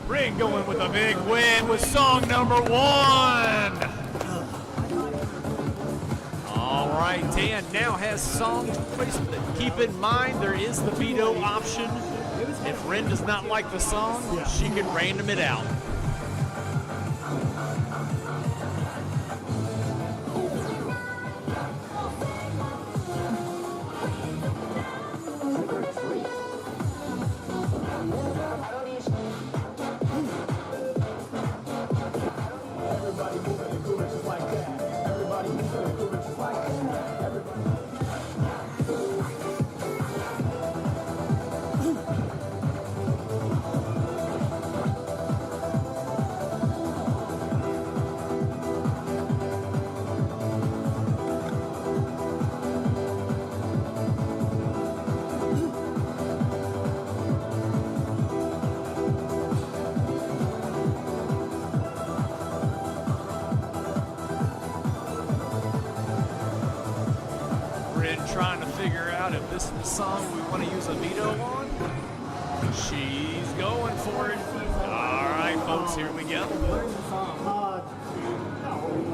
Speaker 1: Ring going with a big win with song number 1. All right, Dan now has song choice, but keep in mind there is the veto option. If Ren does not like the song, she can random it out. Trying to figure out if this is the song we want to use a veto on. She's going for it. All right, folks, here we go.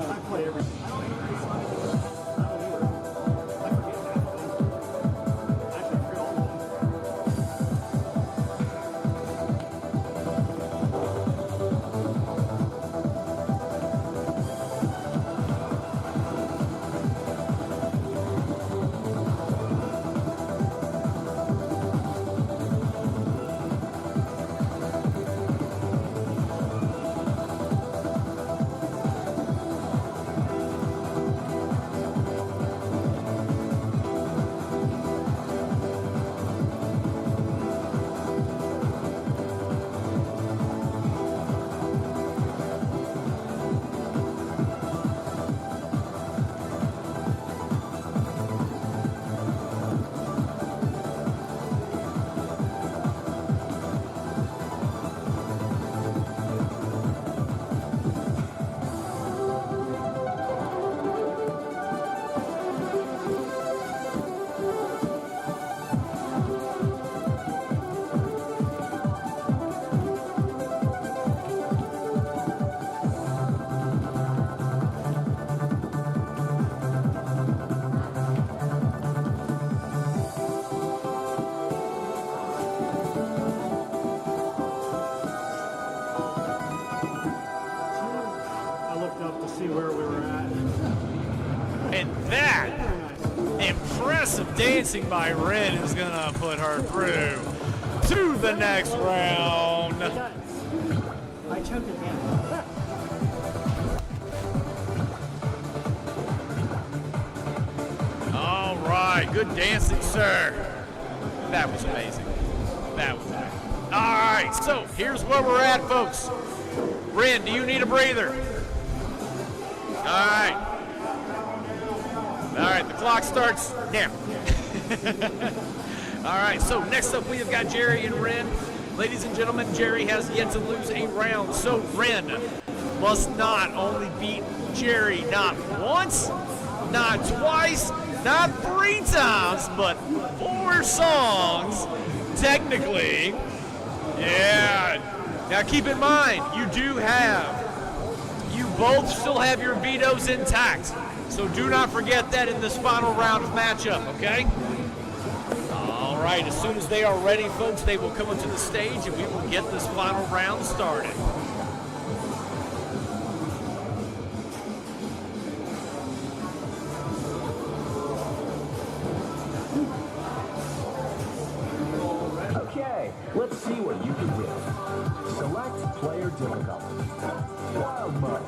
Speaker 3: I play every.
Speaker 1: that. Impressive dancing by Ren is going to put her through to the next round.
Speaker 3: I choked it down.
Speaker 1: All right, good dancing, sir. That was amazing. That was amazing. All right, so here's where we're at, folks. Ren, do you need a breather? All right. All right, the clock starts now. All right, so next up we have got Jerry and Ren. Ladies and gentlemen, Jerry has yet to lose a round, so Ren must not only beat Jerry not once, not twice, not 3 times, but 4 songs, technically. Yeah. Now keep in mind, you both still have your vetoes intact. So do not forget that in this final round of matchup, okay? All right, as soon as they are ready, folks, they will come onto the stage and we will get this final round started.
Speaker 2: Okay, let's see what you can do. Select player difficulty. Wild mode.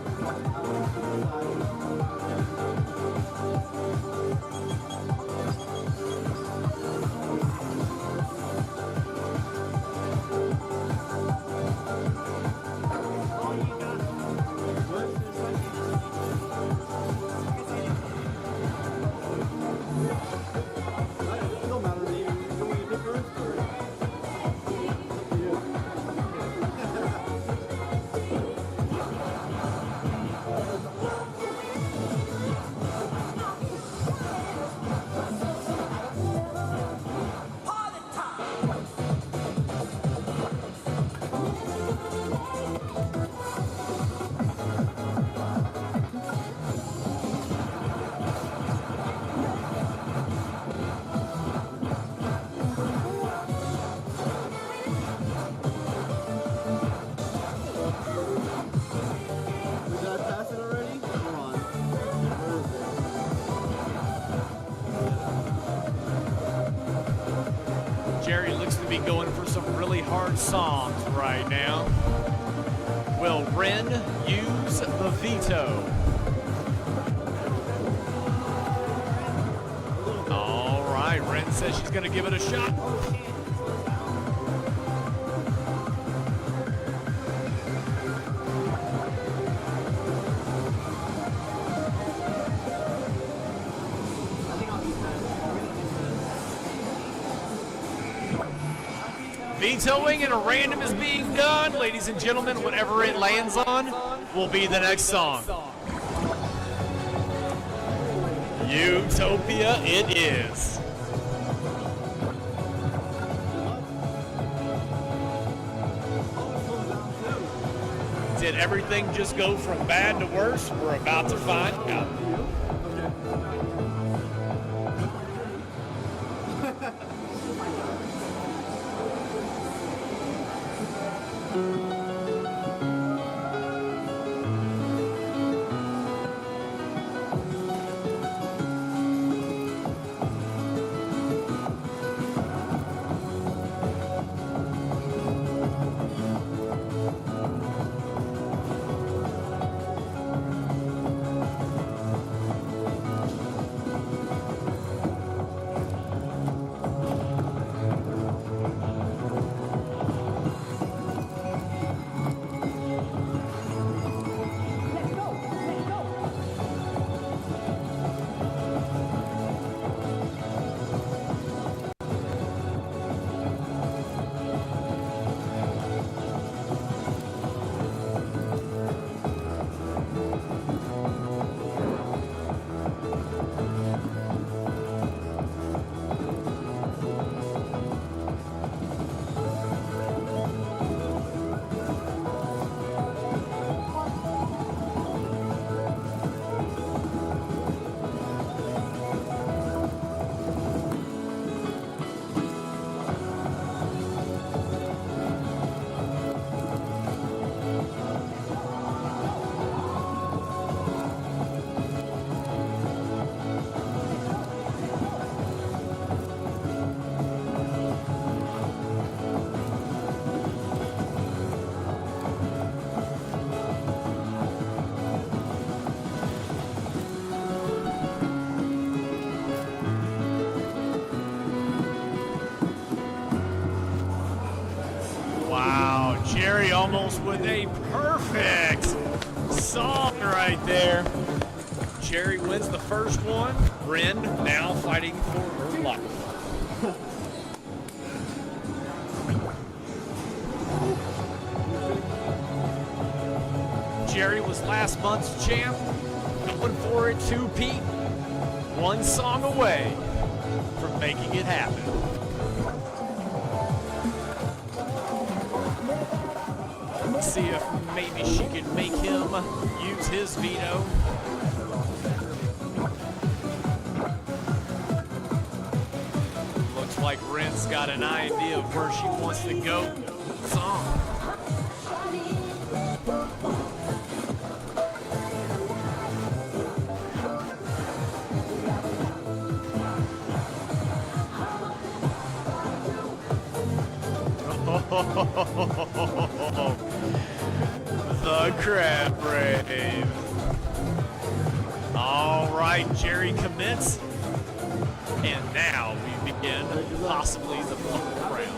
Speaker 1: Jerry looks to be going for some really hard songs right now. Will Ren use the veto? All right, Ren says she's going to give it a shot. Vetoing and a random is being done. Ladies and gentlemen, whatever it lands on will be the next song. Utopia it is. Did everything just go from bad to worse? We're about to find out. Jerry almost with a perfect song right there. Jerry wins the first one. Bryn now fighting for her life. Jerry was last month's champ, going for it 2-peat, one song away from making it happen. Let's see if maybe she can make him use his veto. Looks like Bryn's got an idea of where she wants to go. Song. The crab rave. All right, Jerry commits. And now we begin possibly the final round.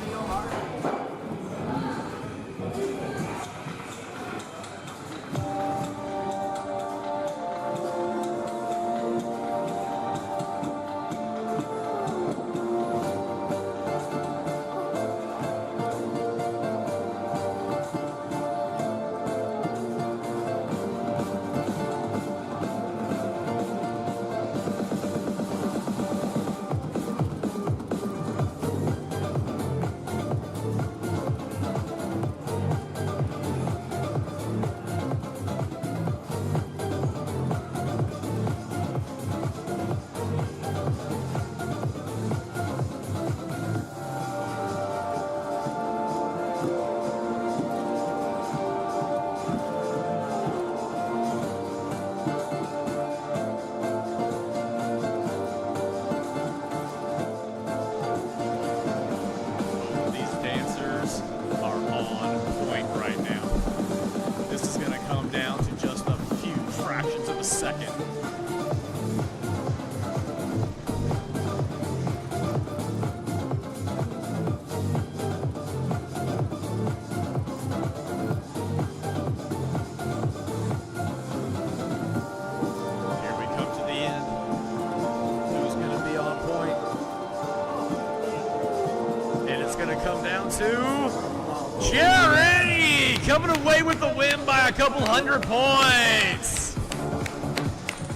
Speaker 1: Jerry coming away with the win by a couple 100 points.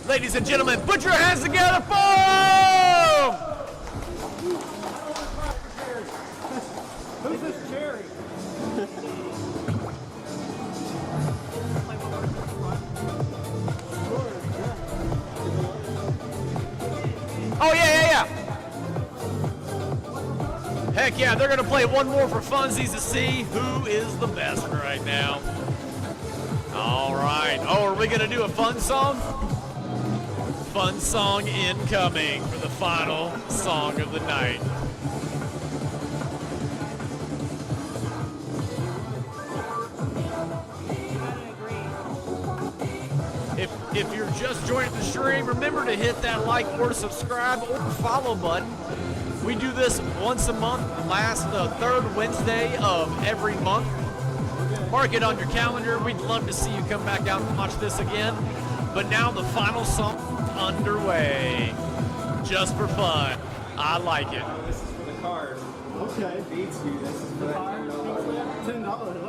Speaker 1: Ladies and gentlemen, put your hands together for him!
Speaker 3: Who's this Jerry?
Speaker 1: Oh, yeah. Heck yeah, they're going to play one more for funsies to see who is the best right now. All right. Oh, are we going to do a fun song? Fun song incoming for the final song of the night. If you're just joining the stream, remember to hit that like or subscribe or follow button. We do this once a month, the third Wednesday of every month. Mark it on your calendar. We'd love to see you come back out and watch this again. But now the final song underway. Just for fun. I like it.
Speaker 5: This is for the card.
Speaker 3: Okay.
Speaker 5: Beats you. This is for the card.
Speaker 3: $10.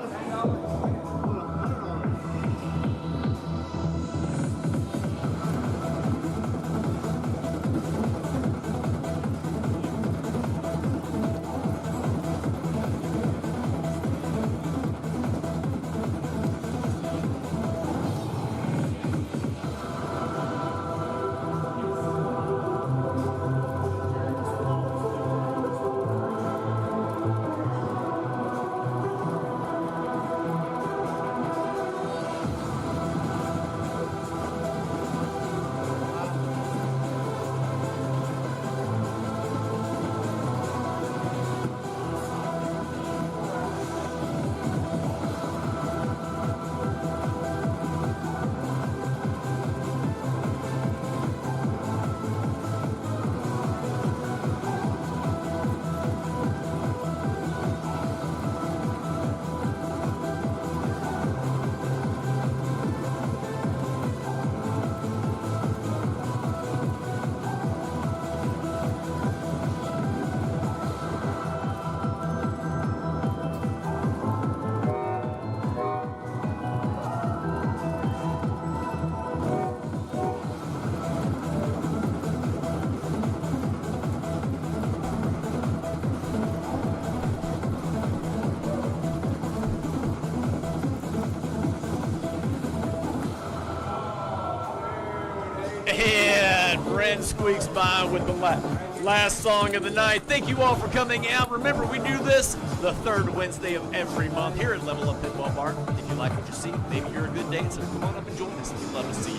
Speaker 1: And Brent squeaks by with the last song of the night. Thank you all for coming out. Remember, we do this the third Wednesday of every month here at Level Up Pinball Bar. If you like what you see, maybe you're a good dancer, come on up and join us. We'd love to see you.